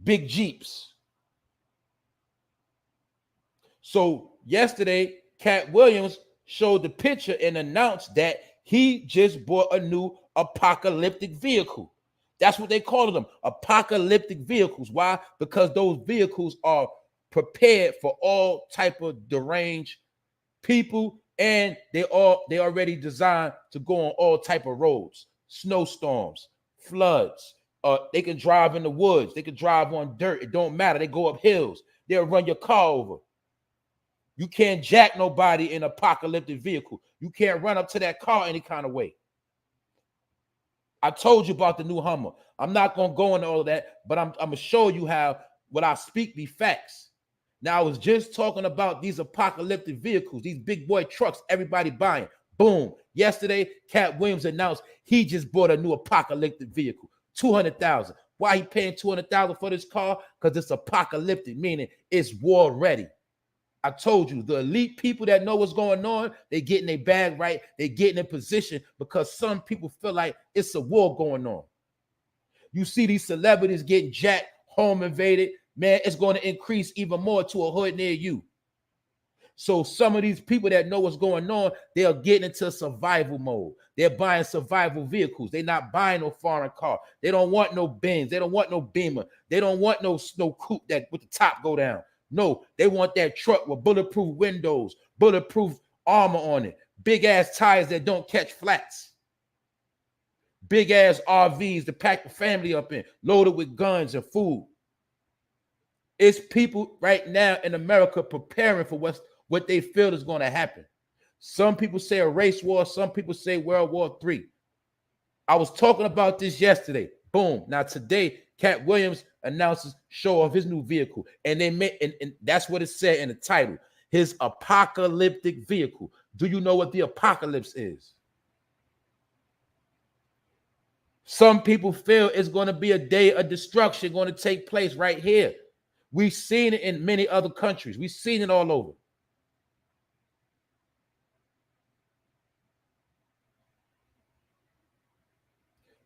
[SPEAKER 1] big Jeeps. So yesterday, Cat Williams showed the picture and announced that he just bought a new apocalyptic vehicle. That's what they call them, apocalyptic vehicles. Why? Because those vehicles are prepared for all type of deranged people, and they already designed to go on all type of roads, snowstorms, floods. They can drive in the woods. They can drive on dirt. It don't matter. They go up hills. They'll run your car over. You can't jack nobody in an apocalyptic vehicle. You can't run up to that car any kind of way. I told you about the new Hummer. I'm not going to go into all of that, but I'm going to show you how what I speak be facts. Now, I was just talking about these apocalyptic vehicles, these big boy trucks everybody buying. Boom. Yesterday, Cat Williams announced he just bought a new apocalyptic vehicle, $200,000. Why he paying $200,000 for this car? Because it's apocalyptic, meaning it's war ready. I told you, the elite people that know what's going on, they getting their bag right. They getting in position because some people feel like it's a war going on. You see these celebrities getting jacked, home invaded. Man, it's going to increase even more to a hood near you. So some of these people that know what's going on, they are getting into survival mode. They're buying survival vehicles. They're not buying no foreign car. They don't want no Benz. They don't want no Beamer. They don't want no coupe that with the top go down. No, they want that truck with bulletproof windows, bulletproof armor on it, big ass tires that don't catch flats, big ass RVs to pack the family up in, loaded with guns and food. It's people right now in America preparing for what they feel is going to happen. Some people say a race war. Some people say World War III. I was talking about this yesterday. Boom. Now today, Cat Williams announces show of his new vehicle, and they made, and that's what it said in the title, his apocalyptic vehicle. Do you know what the apocalypse is? Some people feel it's going to be a day of destruction going to take place right here. We've seen it in many other countries. We've seen it all over.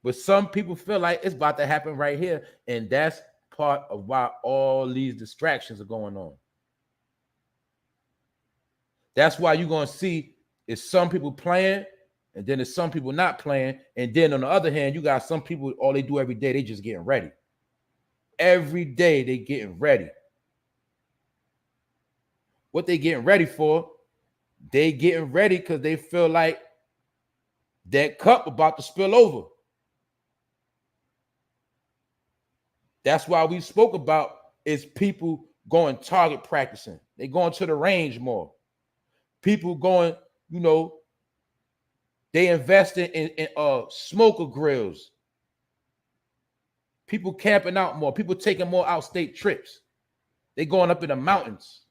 [SPEAKER 1] But some people feel like it's about to happen right here, and that's part of why all these distractions are going on. That's why you're going to see is some people playing, and then there's some people not playing, and then on the other hand, you got some people, all they do every day, they just getting ready. Every day they getting ready. What they getting ready for? They getting ready because they feel like that cup about to spill over. That's why we spoke about is people going target practicing. They going to the range more. People going, they investing in smoker grills. People camping out more. People taking more outstate trips. They going up in the mountains.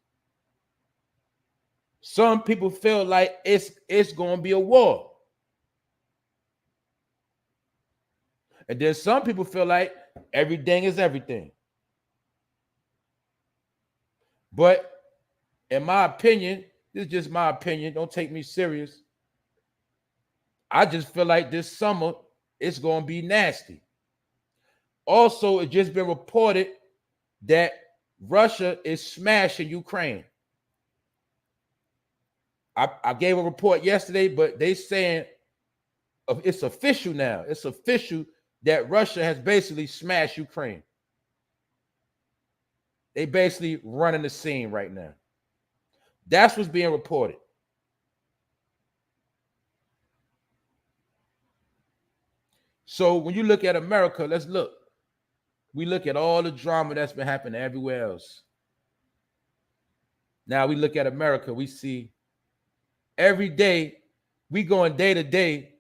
[SPEAKER 1] Some people feel like it's going to be a war. And then some people feel like everything is everything. But in my opinion, this is just my opinion. Don't take me serious. I just feel like this summer it's going to be nasty. Also, it just been reported that Russia is smashing Ukraine. I gave a report yesterday, but they saying it's official now. It's official that Russia has basically smashed Ukraine. They basically running the scene right now. That's what's being reported. So when you look at America, let's look. We look at all the drama that's been happening everywhere else. Now we look at America, we see every day, we going day to day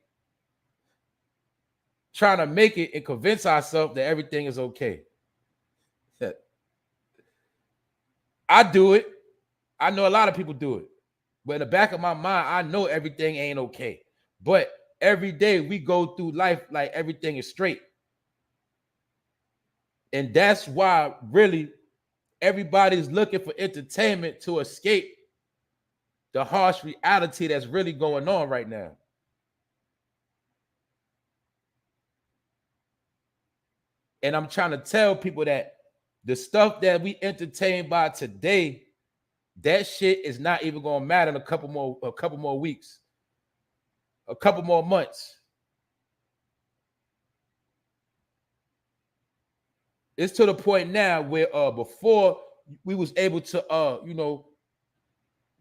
[SPEAKER 1] trying to make it and convince ourselves that everything is okay. I do it. I know a lot of people do it. But in the back of my mind, I know everything ain't okay. But every day we go through life like everything is straight. And that's why really everybody's looking for entertainment to escape the harsh reality that's really going on right now. And I'm trying to tell people that the stuff that we entertained by today, that shit is not even going to matter in a couple more weeks, a couple more months. It's to the point now where before we was able to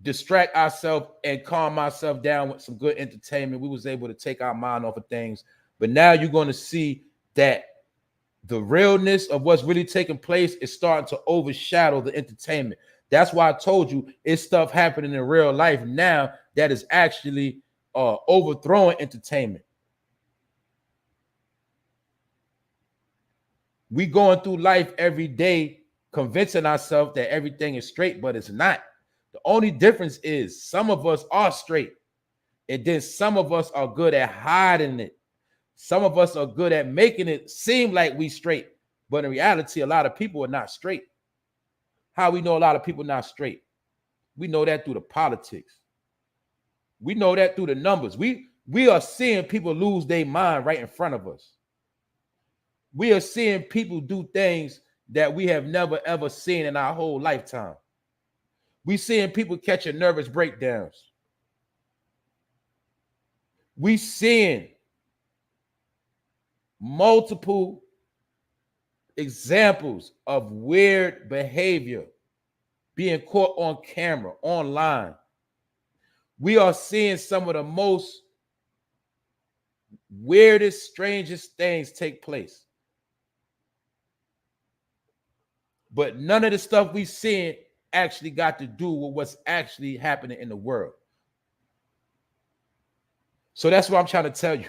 [SPEAKER 1] distract ourselves and calm ourselves down with some good entertainment. We was able to take our mind off of things. But now you're going to see that the realness of what's really taking place is starting to overshadow the entertainment. That's why I told you it's stuff happening in real life now that is actually overthrowing entertainment. We going through life every day convincing ourselves that everything is straight, but it's not. The only difference is some of us are straight, and then some of us are good at hiding it. Some of us are good at making it seem like we straight, but in reality, a lot of people are not straight. How we know a lot of people not straight? We know that through the politics. We know that through the numbers. We are seeing people lose their mind right in front of us. We are seeing people do things that we have never ever seen in our whole lifetime. We seeing people catching nervous breakdowns. We seeing multiple examples of weird behavior being caught on camera, online. We are seeing some of the most weirdest, strangest things take place. But none of the stuff we seeing actually got to do with what's actually happening in the world. So that's what I'm trying to tell you.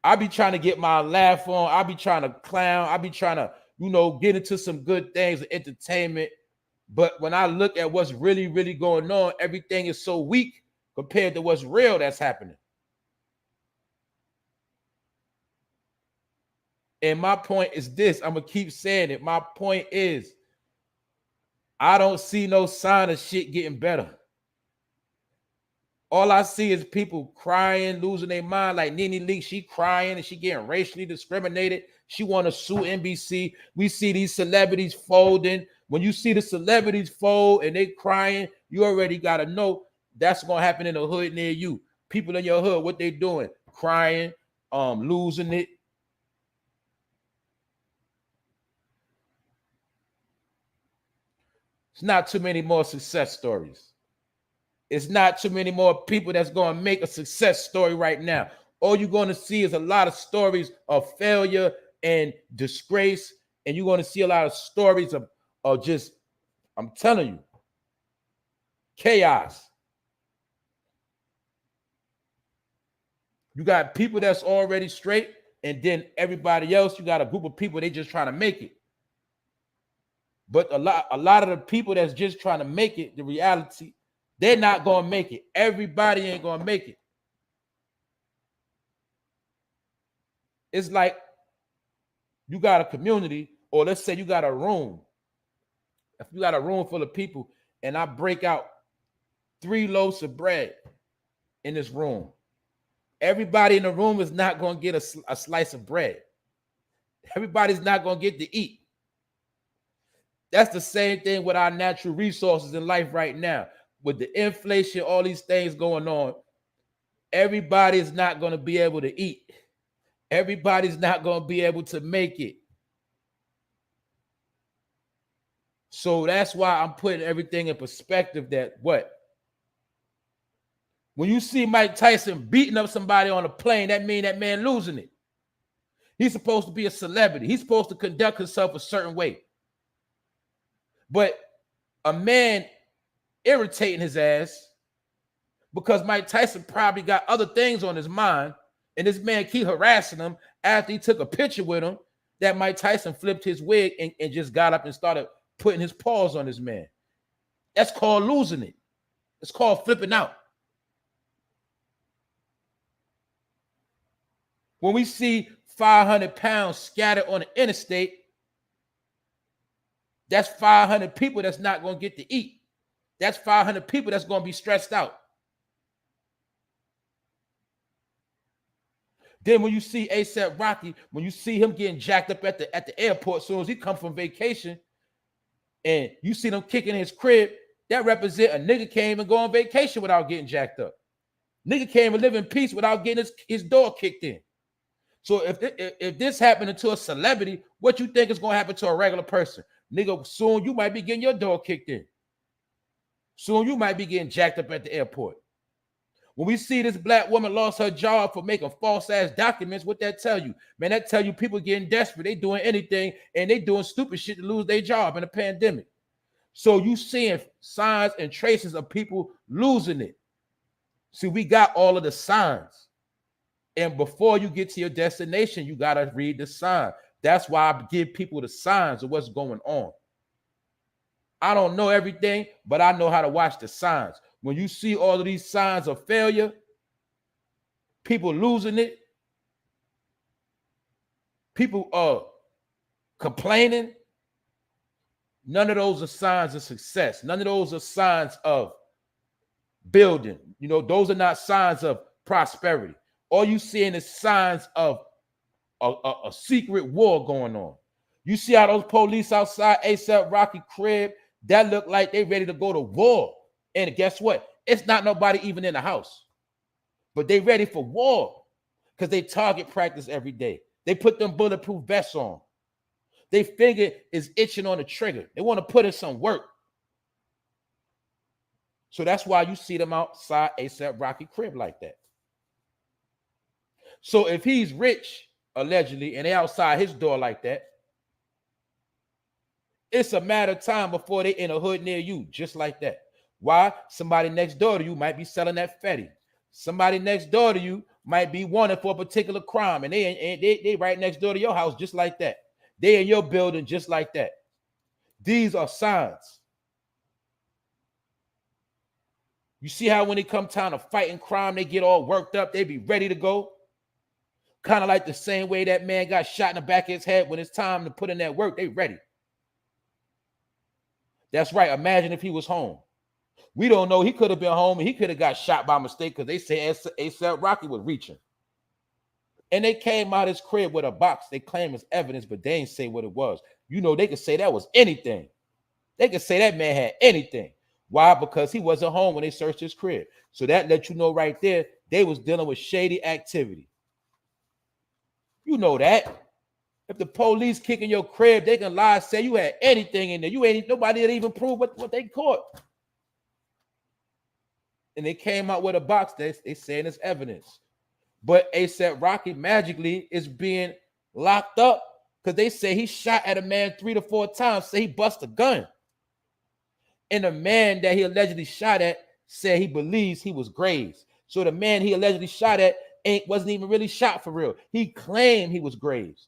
[SPEAKER 1] I be trying to get my laugh on. I be trying to clown. I be trying to, get into some good things of entertainment. But when I look at what's really, really going on, everything is so weak compared to what's real that's happening. And my point is this. I'm going to keep saying it. My point is I don't see no sign of shit getting better. All I see is people crying, losing their mind. Like Nene Leakes, she crying and she getting racially discriminated. She want to sue NBC. We see these celebrities folding. When you see the celebrities fold and they crying, you already got to know that's going to happen in the hood near you. People in your hood, what they doing? Crying, losing it. It's not too many more success stories. It's not too many more people that's going to make a success story right now. All you're going to see is a lot of stories of failure and disgrace. And you're going to see a lot of stories of just, I'm telling you, chaos. You got people that's already straight, and then everybody else, you got a group of people, they just trying to make it. But a lot of the people that's just trying to make it, the reality, They're not going to make it. Everybody ain't going to make it. It's like you got a community, or let's say you got a room. If you got a room full of people and I break out 3 loaves of bread in this room, everybody in the room is not going to get a slice of bread. Everybody's not going to get to eat. That's the same thing with our natural resources in life right now. With the inflation, all these things going on, everybody's not going to be able to eat. Everybody's not going to be able to make it. So that's why I'm putting everything in perspective that what? When you see Mike Tyson beating up somebody on a plane, that means that man losing it. He's supposed to be a celebrity. He's supposed to conduct himself a certain way. But a man irritating his ass because Mike Tyson probably got other things on his mind, and this man keep harassing him after he took a picture with him, that Mike Tyson flipped his wig and just got up and started putting his paws on this man. That's called losing it. It's called flipping out. When we see 500 pounds scattered on the interstate, that's 500 people that's not going to get to eat. That's 500 people that's going to be stressed out. Then when you see A$AP Rocky, when you see him getting jacked up at the airport as soon as he come from vacation, and you see them kicking his crib, that represent a nigga came and go on vacation without getting jacked up. Nigga came and live in peace without getting his door kicked in. So if this happened to a celebrity, what you think is going to happen to a regular person? Nigga, soon you might be getting your door kicked in. Soon you might be getting jacked up at the airport. When we see this black woman lost her job for making false-ass documents, what that tell you? Man, that tell you people getting desperate. They doing anything, and they doing stupid shit to lose their job in a pandemic. So you seeing signs and traces of people losing it. See, we got all of the signs. And before you get to your destination, you got to read the sign. That's why I give people the signs of what's going on. I don't know everything, but I know how to watch the signs. When you see all of these signs of failure, people losing it, people complaining, none of those are signs of success. None of those are signs of building. You know, those are not signs of prosperity. All you seeing is signs of a secret war going on. You see how those police outside A$AP Rocky crib, that look like they ready to go to war. And guess what? It's not nobody even in the house. But they ready for war because they target practice every day. They put them bulletproof vests on. Their finger is itching on the trigger. They want to put in some work. So that's why you see them outside A$AP Rocky crib like that. So if he's rich, allegedly, and they outside his door like that, it's a matter of time before they in a hood near you, just like that. Why? Somebody next door to you might be selling that fatty. Somebody next door to you might be wanted for a particular crime, and they right next door to your house, just like that. They in your building, just like that. These are signs. You see how when it come time to fighting crime, they get all worked up, they be ready to go. Kind of like the same way that man got shot in the back of his head. When it's time to put in that work, they ready. That's right. Imagine if he was home. We don't know. He could have been home and he could have got shot by mistake because they say A$AP Rocky was reaching. And they came out of his crib with a box. They claim it's evidence, but they ain't say what it was. You know, they could say that was anything. They could say that man had anything. Why? Because he wasn't home when they searched his crib. So that let you know right there, they was dealing with shady activity. You know that. If the police kicking your crib, they can lie, say you had anything in there. You ain't nobody that even prove what they caught. And they came out with a box that they saying it's evidence. But A$AP Rocky magically is being locked up because they say he shot at a man 3 to 4 times, say he bust a gun. And the man that he allegedly shot at said he believes he was grazed. So the man he allegedly shot at wasn't even really shot for real. He claimed he was grazed.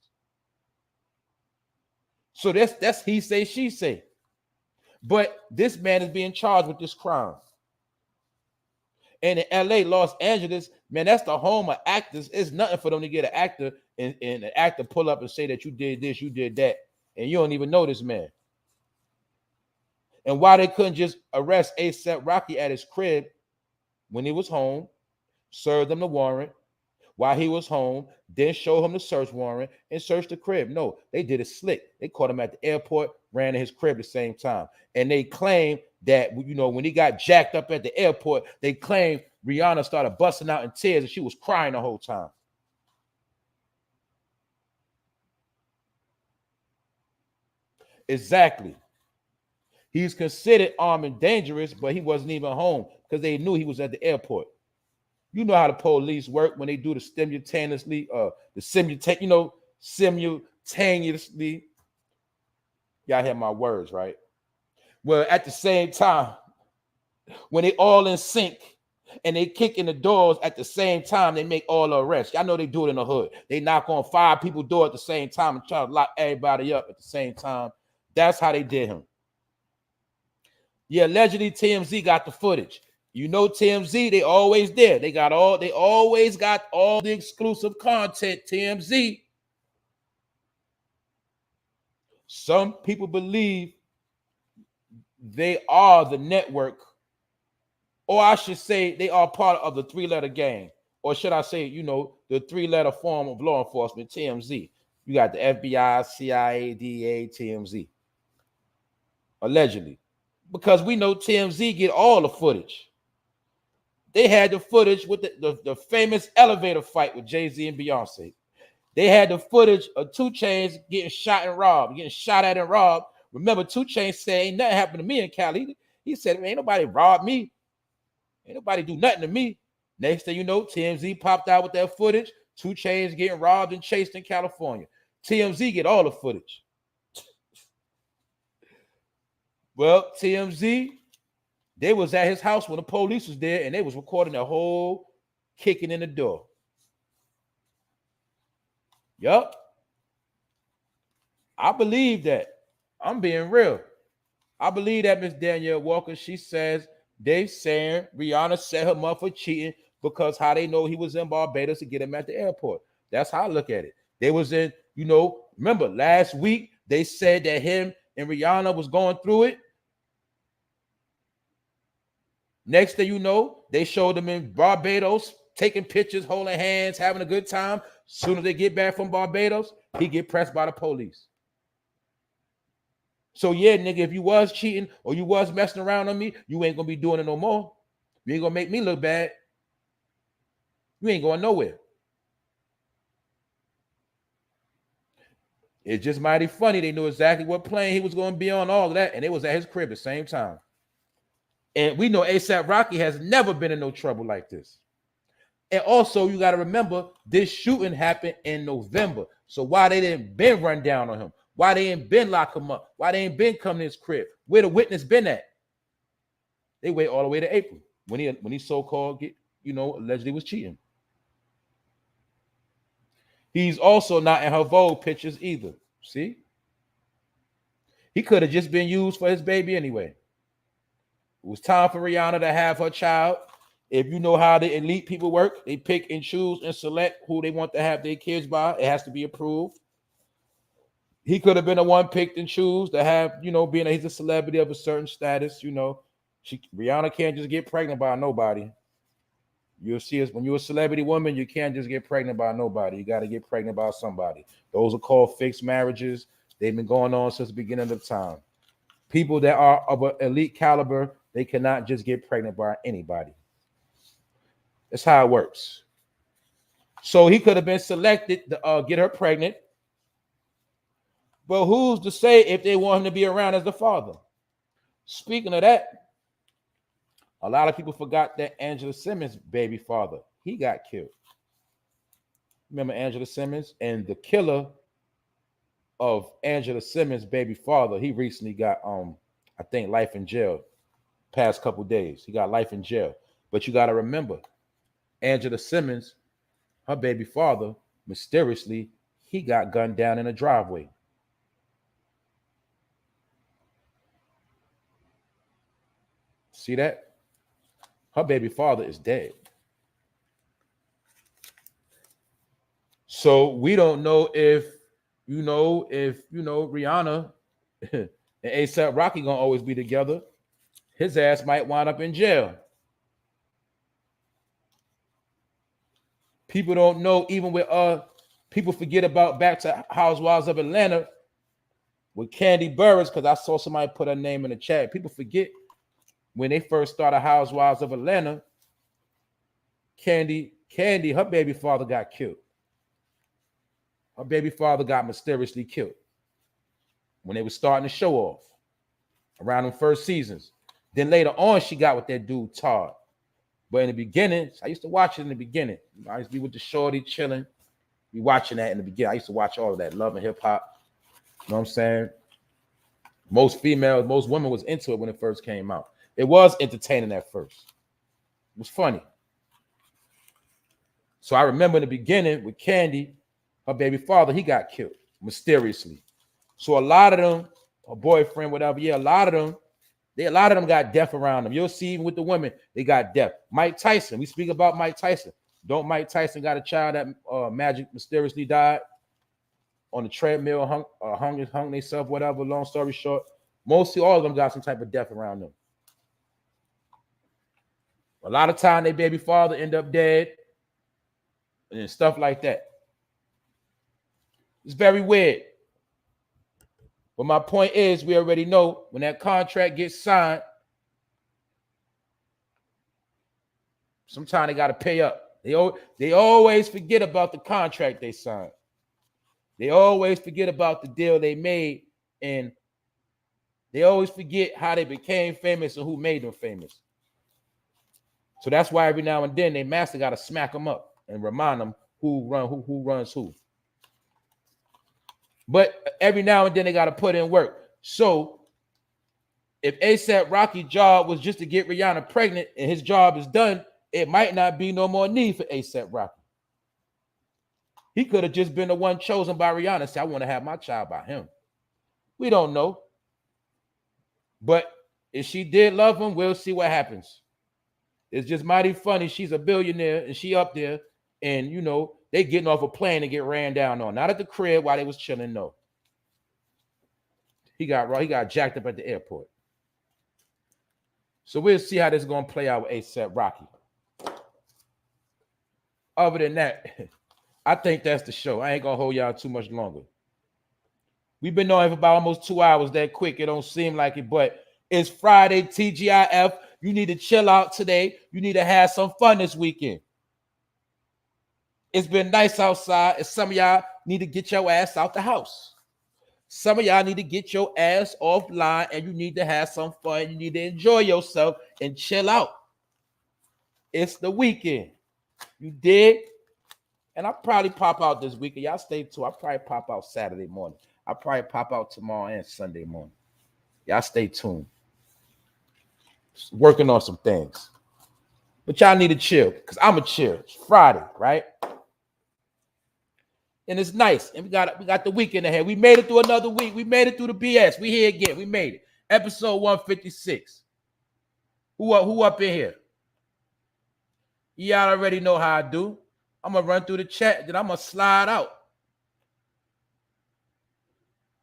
[SPEAKER 1] So that's he say, she say. But this man is being charged with this crime. And in LA, Los Angeles, man, that's the home of actors. It's nothing for them to get an actor and an actor pull up and say that you did this, you did that, and you don't even know this man. And why they couldn't just arrest A$AP Rocky at his crib when he was home, served him the warrant while he was home, then show him the search warrant and search the crib. No, they did it slick. They caught him at the airport, ran in his crib at the same time. And they claim that, you know, when he got jacked up at the airport, they claim Rihanna started busting out in tears and she was crying the whole time. Exactly. He's considered armed and dangerous, but he wasn't even home because they knew he was at the airport. You know how the police work when they do the simultaneously, simultaneously. Y'all hear my words, right? Well, at the same time, when they all in sync and they kick in the doors at the same time, they make all the arrests. Y'all know they do it in the hood. They knock on 5 people's door at the same time and try to lock everybody up at the same time. That's how they did him. Yeah, allegedly TMZ got the footage. You know TMZ, they always there. They always got all the exclusive content, TMZ. Some people believe they are the network, or I should say they are part of the 3-letter gang, or should I say, you know, the 3-letter form of law enforcement, TMZ. You got the FBI, CIA, DA, TMZ. Allegedly. Because we know TMZ get all the footage. They had the footage with the famous elevator fight with Jay-Z and Beyonce. They had the footage of 2 Chainz getting shot at and robbed. Remember, 2 Chainz said, ain't nothing happened to me in Cali. He said, ain't nobody robbed me. Ain't nobody do nothing to me. Next thing you know, TMZ popped out with that footage. 2 Chainz getting robbed and chased in California. TMZ get all the footage. Well, TMZ, they was at his house when the police was there, and they was recording the whole kicking in the door. Yup. I believe that. I'm being real. I believe that Miss Danielle Walker, she says they saying Rihanna set him up for cheating because how they know he was in Barbados to get him at the airport. That's how I look at it. They was in, you know, remember last week they said that him and Rihanna was going through it. Next thing you know, they showed them in Barbados, taking pictures, holding hands, having a good time. Soon as they get back from Barbados, he get pressed by the police. So yeah, nigga, if you was cheating or you was messing around on me, you ain't gonna be doing it no more. You ain't gonna make me look bad. You ain't going nowhere. It's just mighty funny. They knew exactly what plane he was going to be on, all of that, and it was at his crib at the same time. And we know A$AP Rocky has never been in no trouble like this. And also, you got to remember, this shooting happened in November. So why they didn't been run down on him? Why they ain't been lock him up? Why they ain't been coming to his crib? Where the witness been at? They wait all the way to April when he so-called allegedly was cheating. He's also not in her Vogue pictures either. See? He could have just been used for his baby anyway. It was time for Rihanna to have her child. If you know how the elite people work, they pick and choose and select who they want to have their kids by. It has to be approved. He could have been the one picked and choose to have, being he's a celebrity of a certain status, Rihanna can't just get pregnant by nobody. You'll see us when you're a celebrity woman, you can't just get pregnant by nobody. You got to get pregnant by somebody. Those are called fixed marriages. They've been going on since the beginning of time. People that are of an elite caliber, they cannot just get pregnant by anybody. That's how it works. So he could have been selected to get her pregnant. But who's to say if they want him to be around as the father? Speaking of that, a lot of people forgot that Angela Simmons' baby father, he got killed. Remember Angela Simmons? And the killer of Angela Simmons' baby father, he recently got, I think, life in jail. Past couple days, he got life in jail. But you got to remember, Angela Simmons, her baby father, mysteriously, he got gunned down in a driveway. See that? Her baby father is dead. So we don't know if Rihanna and ASAP Rocky gonna always be together. His ass might wind up in jail. People don't know, even with people forget about back to Housewives of Atlanta with Candy Burris, because I saw somebody put her name in the chat. People forget when they first started Housewives of Atlanta, Candy, her baby father got killed. Her baby father got mysteriously killed when they were starting to show off around them first seasons. Then later on, she got with that dude Todd. But in the beginning, I used to watch it in the beginning. I used to be with the shorty chilling, be watching that in the beginning. I used to watch all of that, Love and Hip Hop. You know what I'm saying? Most women was into it when it first came out. It was entertaining at first. It was funny. So I remember in the beginning with Candy, her baby father, he got killed mysteriously. So a lot of them, her boyfriend, whatever, a lot of them got death around them. You'll see even with the women, they got death. Mike Tyson, we speak about Mike Tyson. Don't Mike Tyson got a child that Magic mysteriously died on the treadmill, hung themselves, whatever, long story short. Mostly all of them got some type of death around them. A lot of time, their baby father end up dead and stuff like that. It's very weird. But my point is, we already know when that contract gets signed, sometimes they got to pay up. They always forget about the contract they signed. They always forget about the deal they made, and they always forget how they became famous and who made them famous. So that's why every now and then they master got to smack them up and remind them who runs who. But every now and then they got to put in work. So if ASAP Rocky's job was just to get Rihanna pregnant and his job is done, it might not be no more need for ASAP Rocky. He could have just been the one chosen by Rihanna and said, I want to have my child by him. We don't know. But if she did love him, we'll see what happens. It's just mighty funny. She's a billionaire and she up there and, they getting off a plane and get ran down on. Not at the crib while they was chilling, no. He got jacked up at the airport. So we'll see how this is going to play out with ASAP Rocky. Other than that, I think that's the show. I ain't going to hold y'all too much longer. We've been on for about almost 2 hours that quick. It don't seem like it, but it's Friday, TGIF. You need to chill out today. You need to have some fun this weekend. It's been nice outside, and some of y'all need to get your ass out the house. Some of y'all need to get your ass offline, and you need to have some fun. You need to enjoy yourself and chill out. It's the weekend. You dig? And I'll probably pop out this weekend. Y'all stay tuned. I'll probably pop out Saturday morning. I'll probably pop out tomorrow and Sunday morning. Y'all stay tuned. Just working on some things. But y'all need to chill, because I'm a chill. It's Friday, right? And it's nice. And we got the weekend ahead. We made it through another week. We made it through the BS. We here again. We made it. Episode 156. Who up in here? Y'all already know how I do. I'm going to run through the chat, then I'm going to slide out.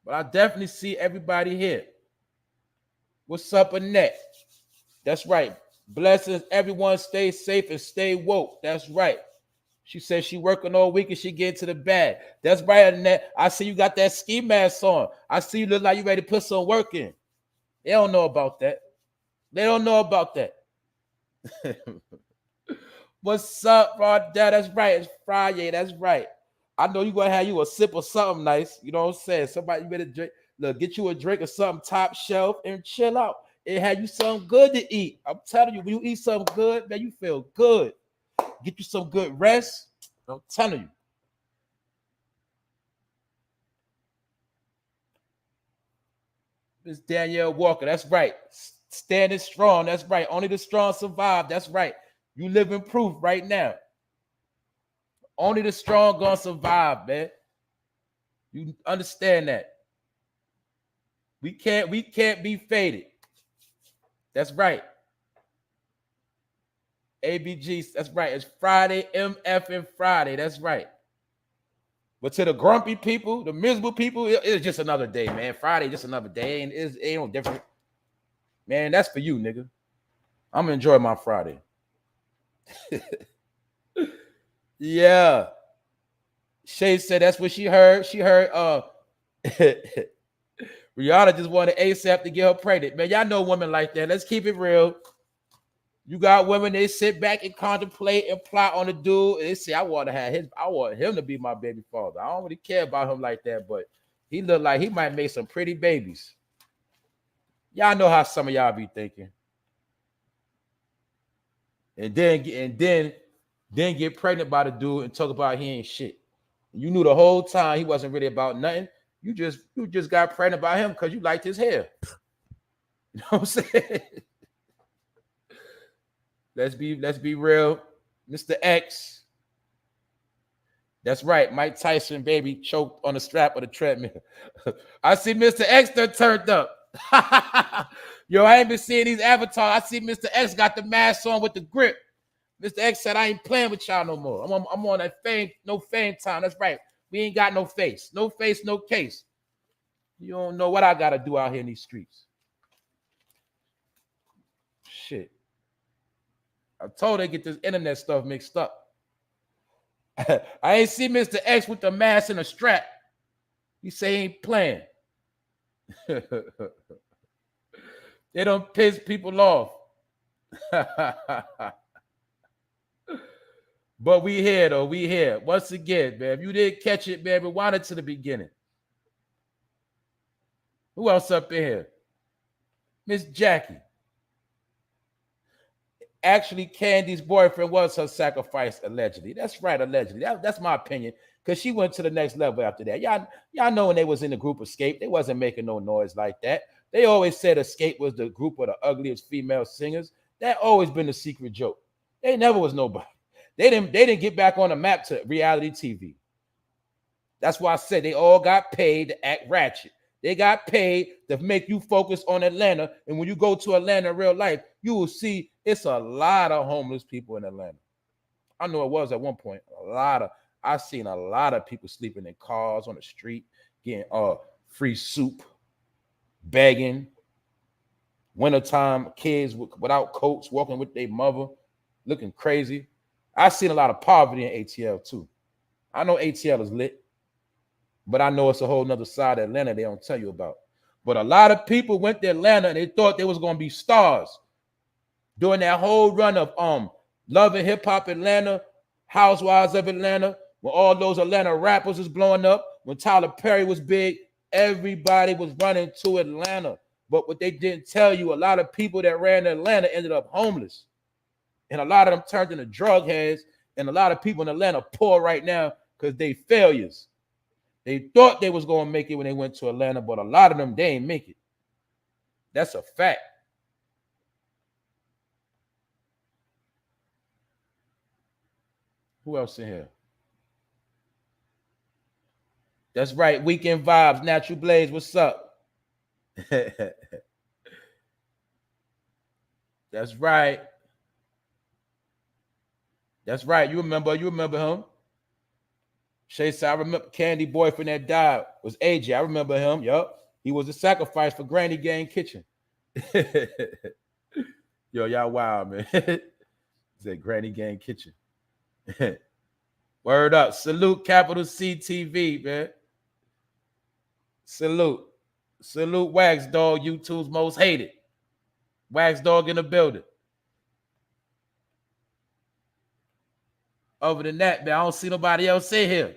[SPEAKER 1] But I definitely see everybody here. What's up, Annette? That's right. Blessings. Everyone stay safe and stay woke. That's right. She says she working all week and she get to the bag. That's right, Annette. I see you got that ski mask on. I see you look like you ready to put some work in. They don't know about that. They don't know about that. What's up, Rod? That's right. It's Friday. That's right. I know you're going to have you a sip of something nice. You know what I'm saying? Somebody better drink. Look, get you a drink of something top shelf and chill out. And have you something good to eat. I'm telling you, when you eat something good, man, you feel good. Get you some good rest. I'm telling you. Miss Danielle Walker, that's right. Standing strong, that's right. Only the strong survive, that's right. You living proof right now. Only the strong gonna survive, man. You understand that. We can't be faded. That's right. ABG, that's right. It's Friday, MF and Friday. That's right. But to the grumpy people, the miserable people, it's just another day, man. Friday, just another day. And it ain't no different. Man, that's for you, nigga. I'm gonna enjoy my Friday. Yeah. Shay said that's what she heard. She heard Rihanna just wanted ASAP to get her pregnant. Man, y'all know women like that. Let's keep it real. You got women, they sit back and contemplate and plot on the dude. And they say, I want him to be my baby father. I don't really care about him like that, but he look like he might make some pretty babies. Y'all know how some of y'all be thinking. And then get pregnant by the dude and talk about he ain't shit. You knew the whole time he wasn't really about nothing. You just got pregnant by him because you liked his hair. You know what I'm saying? Let's be real. Mr. X. That's right. Mike Tyson, baby, choked on the strap of the treadmill. I see Mr. X that turned up. Yo, I ain't been seeing these avatars. I see Mr. X got the mask on with the grip. Mr. X said, I ain't playing with y'all no more. I'm on that fame, no fame time. That's right. We ain't got no face. No face, no case. You don't know what I got to do out here in these streets. Shit. I told her to get this internet stuff mixed up. I ain't see Mr. X with the mask and a strap. He say he ain't playing. They don't piss people off. But we here, though. We here. Once again, man. If you didn't catch it, man, rewind it to the beginning. Who else up in here? Miss Jackie. Actually, Candy's boyfriend was her sacrifice, allegedly. That's right, allegedly. That's my opinion. Because she went to the next level after that. Y'all know when they was in the group Escape, they wasn't making no noise like that. They always said Escape was the group of the ugliest female singers. That always been a secret joke. They never was nobody. They didn't get back on the map to reality TV. That's why I said they all got paid to act ratchet. They got paid to make you focus on Atlanta. And when you go to Atlanta in real life, you will see it's a lot of homeless people in Atlanta. I know it was at one point. I've seen a lot of people sleeping in cars on the street, getting free soup, begging. Wintertime, kids without coats, walking with their mother, looking crazy. I've seen a lot of poverty in ATL too. I know ATL is lit, but I know it's a whole nother side of Atlanta they don't tell you about. But a lot of people went to Atlanta and they thought they was going to be stars during that whole run of Love and Hip Hop Atlanta, Housewives of Atlanta, when all those Atlanta rappers was blowing up, when Tyler Perry was big, everybody was running to Atlanta. But what they didn't tell you, a lot of people that ran to Atlanta ended up homeless. And a lot of them turned into drug heads. And a lot of people in Atlanta poor right now because they failures. They thought they was going to make it when they went to Atlanta, but a lot of them, they ain't make it. That's a fact. Who else in here? That's right. Weekend Vibes, Natural Blaze, what's up? That's right. That's right. You remember him. Shay said, I remember Candy boyfriend that died was AJ. I remember him. Yup. He was a sacrifice for Granny Gang Kitchen. Yo, y'all wild, man. He said Granny Gang Kitchen. Word up. Salute Capital CTV, man. Salute. Salute Wax Dog, YouTube's most hated. Wax Dog in the building. Other than that, man, I don't see nobody else in here.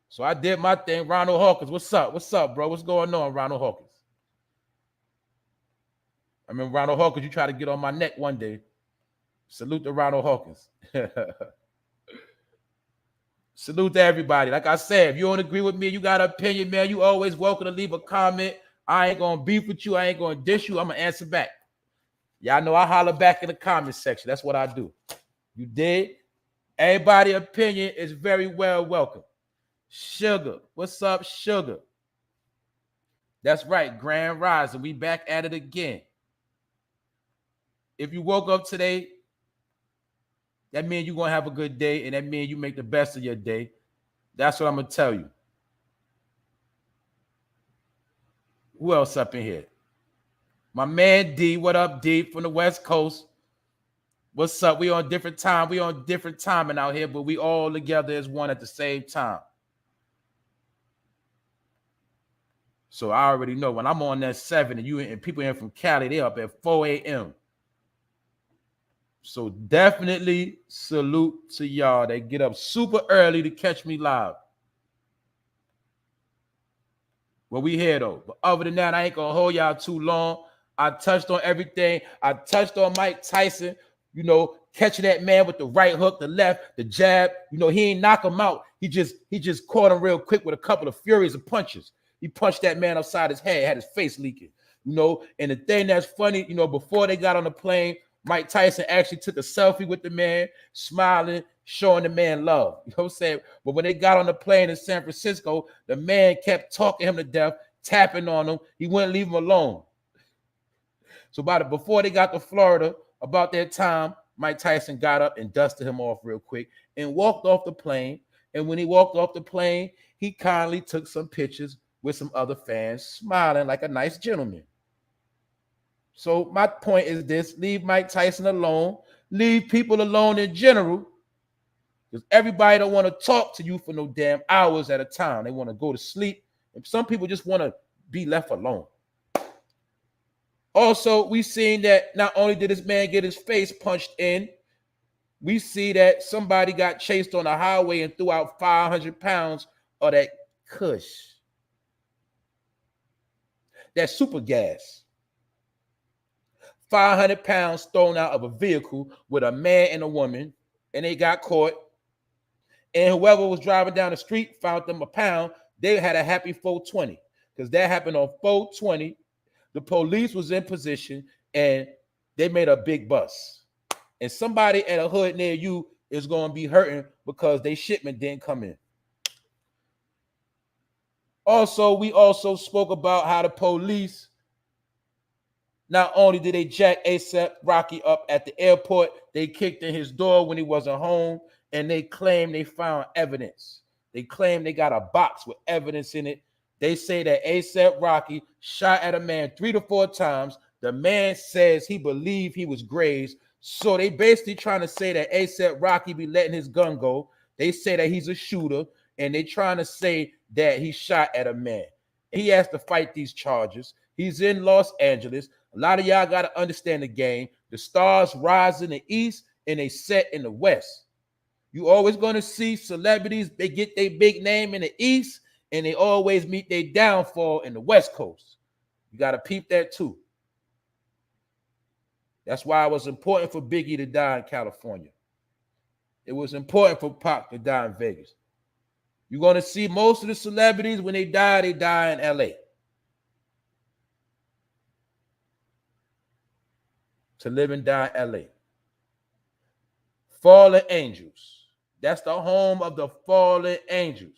[SPEAKER 1] So I did my thing. Ronald Hawkins, what's up? What's up, bro? What's going on, Ronald Hawkins? I mean, Ronald Hawkins, you try to get on my neck one day. Salute to Ronald Hawkins. Salute to everybody. Like I said, if you don't agree with me, you got an opinion, man, you always welcome to leave a comment. I ain't going to beef with you. I ain't going to dish you. I'm going to answer back. Y'all know I holler back in the comment section. That's what I do. You did? Everybody's opinion is very well welcome. Sugar. What's up, Sugar? That's right. Grand Rising. We back at it again. If you woke up today That means you're going to have a good day, and that means you make the best of your day. That's what I'm going to tell you. Who else up in here? My man D. What up, D, from the West Coast? What's up? We on different time. We on different timing out here, but we all together as one at the same time. So I already know when I'm on that 7 and you and people in from Cali, they up at 4 a.m. So definitely salute to y'all. They get up super early to catch me live. Well, we here though. But other than that, I ain't gonna hold y'all too long. I touched on everything. I touched on Mike Tyson, catching that man with the right hook, the left, the jab. He ain't knock him out. He just caught him real quick with a couple of furious of punches. He punched that man upside his head, had his face leaking. And the thing that's funny, before they got on the plane, Mike Tyson actually took a selfie with the man, smiling, showing the man love. You know what I'm saying? But when they got on the plane in San Francisco, the man kept talking him to death, tapping on him. He wouldn't leave him alone. So before they got to Florida, about that time, Mike Tyson got up and dusted him off real quick and walked off the plane. And when he walked off the plane, he kindly took some pictures with some other fans, smiling like a nice gentleman. So my point is this: leave Mike Tyson alone. Leave people alone in general, because everybody don't want to talk to you for no damn hours at a time. They want to go to sleep. And some people just want to be left alone. Also, we seen that not only did this man get his face punched in, we see that somebody got chased on the highway and threw out 500 pounds of that Kush, that super gas. 500 pounds thrown out of a vehicle with a man and a woman, and they got caught. And whoever was driving down the street found them a pound. They had a happy 420, because that happened on 420. The police was in position, and they made a big bust. And somebody at a hood near you is going to be hurting because their shipment didn't come in. Also, we also spoke about how the police, not only did they jack A$AP Rocky up at the airport, they kicked in his door when he wasn't home, and they claim they found evidence. They claim they got a box with evidence in it. They say that A$AP Rocky shot at a man 3 to 4 times. The man says he believed he was grazed. So they basically trying to say that A$AP Rocky be letting his gun go. They say that he's a shooter, and they trying to say that he shot at a man. He has to fight these charges. He's in Los Angeles. A lot of y'all got to understand the game. The stars rise in the East and they set in the West. You always going to see celebrities, they get their big name in the East, and they always meet their downfall in the West Coast. You got to peep that too. That's why it was important for Biggie to die in California. It was important for Pac to die in Vegas. You're going to see most of the celebrities, when they die in LA. To live and die in LA. Fallen angels. That's the home of the fallen angels.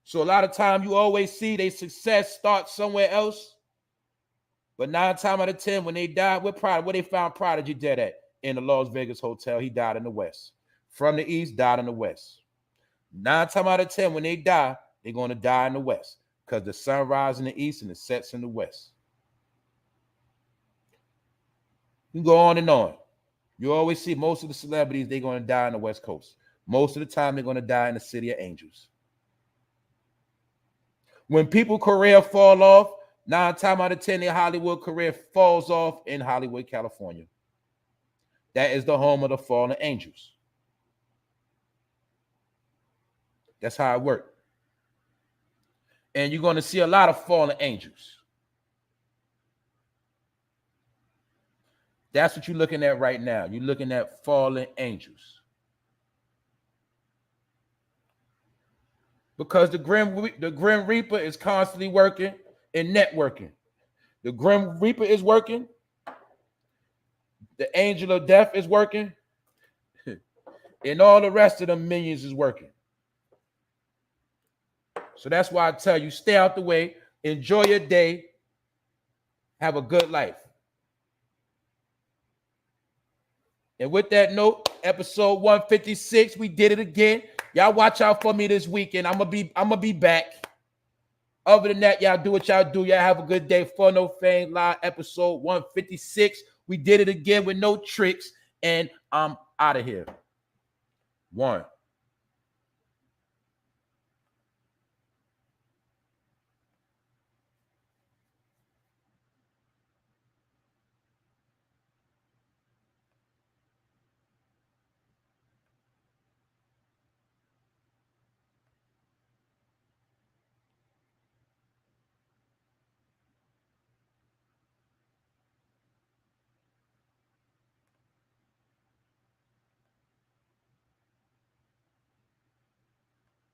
[SPEAKER 1] So a lot of time you always see their success start somewhere else. But 9 times out of 10, when they died, where they found Prodigy dead at? In the Las Vegas hotel. He died in the West. From the East, died in the West. 9 times out of 10, when they die, they're going to die in the West, because the sun rises in the East and it sets in the West. You go on and on. You always see most of the celebrities, they're going to die on the West Coast. Most of the time, they're going to die in the city of angels. When people's career fall off, 9 times out of 10, their Hollywood career falls off in Hollywood, California. That is the home of the fallen angels. That's how it works. And you're going to see a lot of fallen angels. That's what you're looking at right now. You're looking at fallen angels. Because the Grim Reaper is constantly working and networking. The Grim Reaper is working. The Angel of Death is working. And all the rest of the minions is working. So that's why I tell you, stay out the way. Enjoy your day. Have a good life. And with that note, episode 156, we did it again. Y'all watch out for me this weekend. I'm gonna be back. Other than that, y'all do what y'all do. Y'all have a good day. For No Fame Live, episode 156. We did it again with no tricks, and I'm out of here. 1.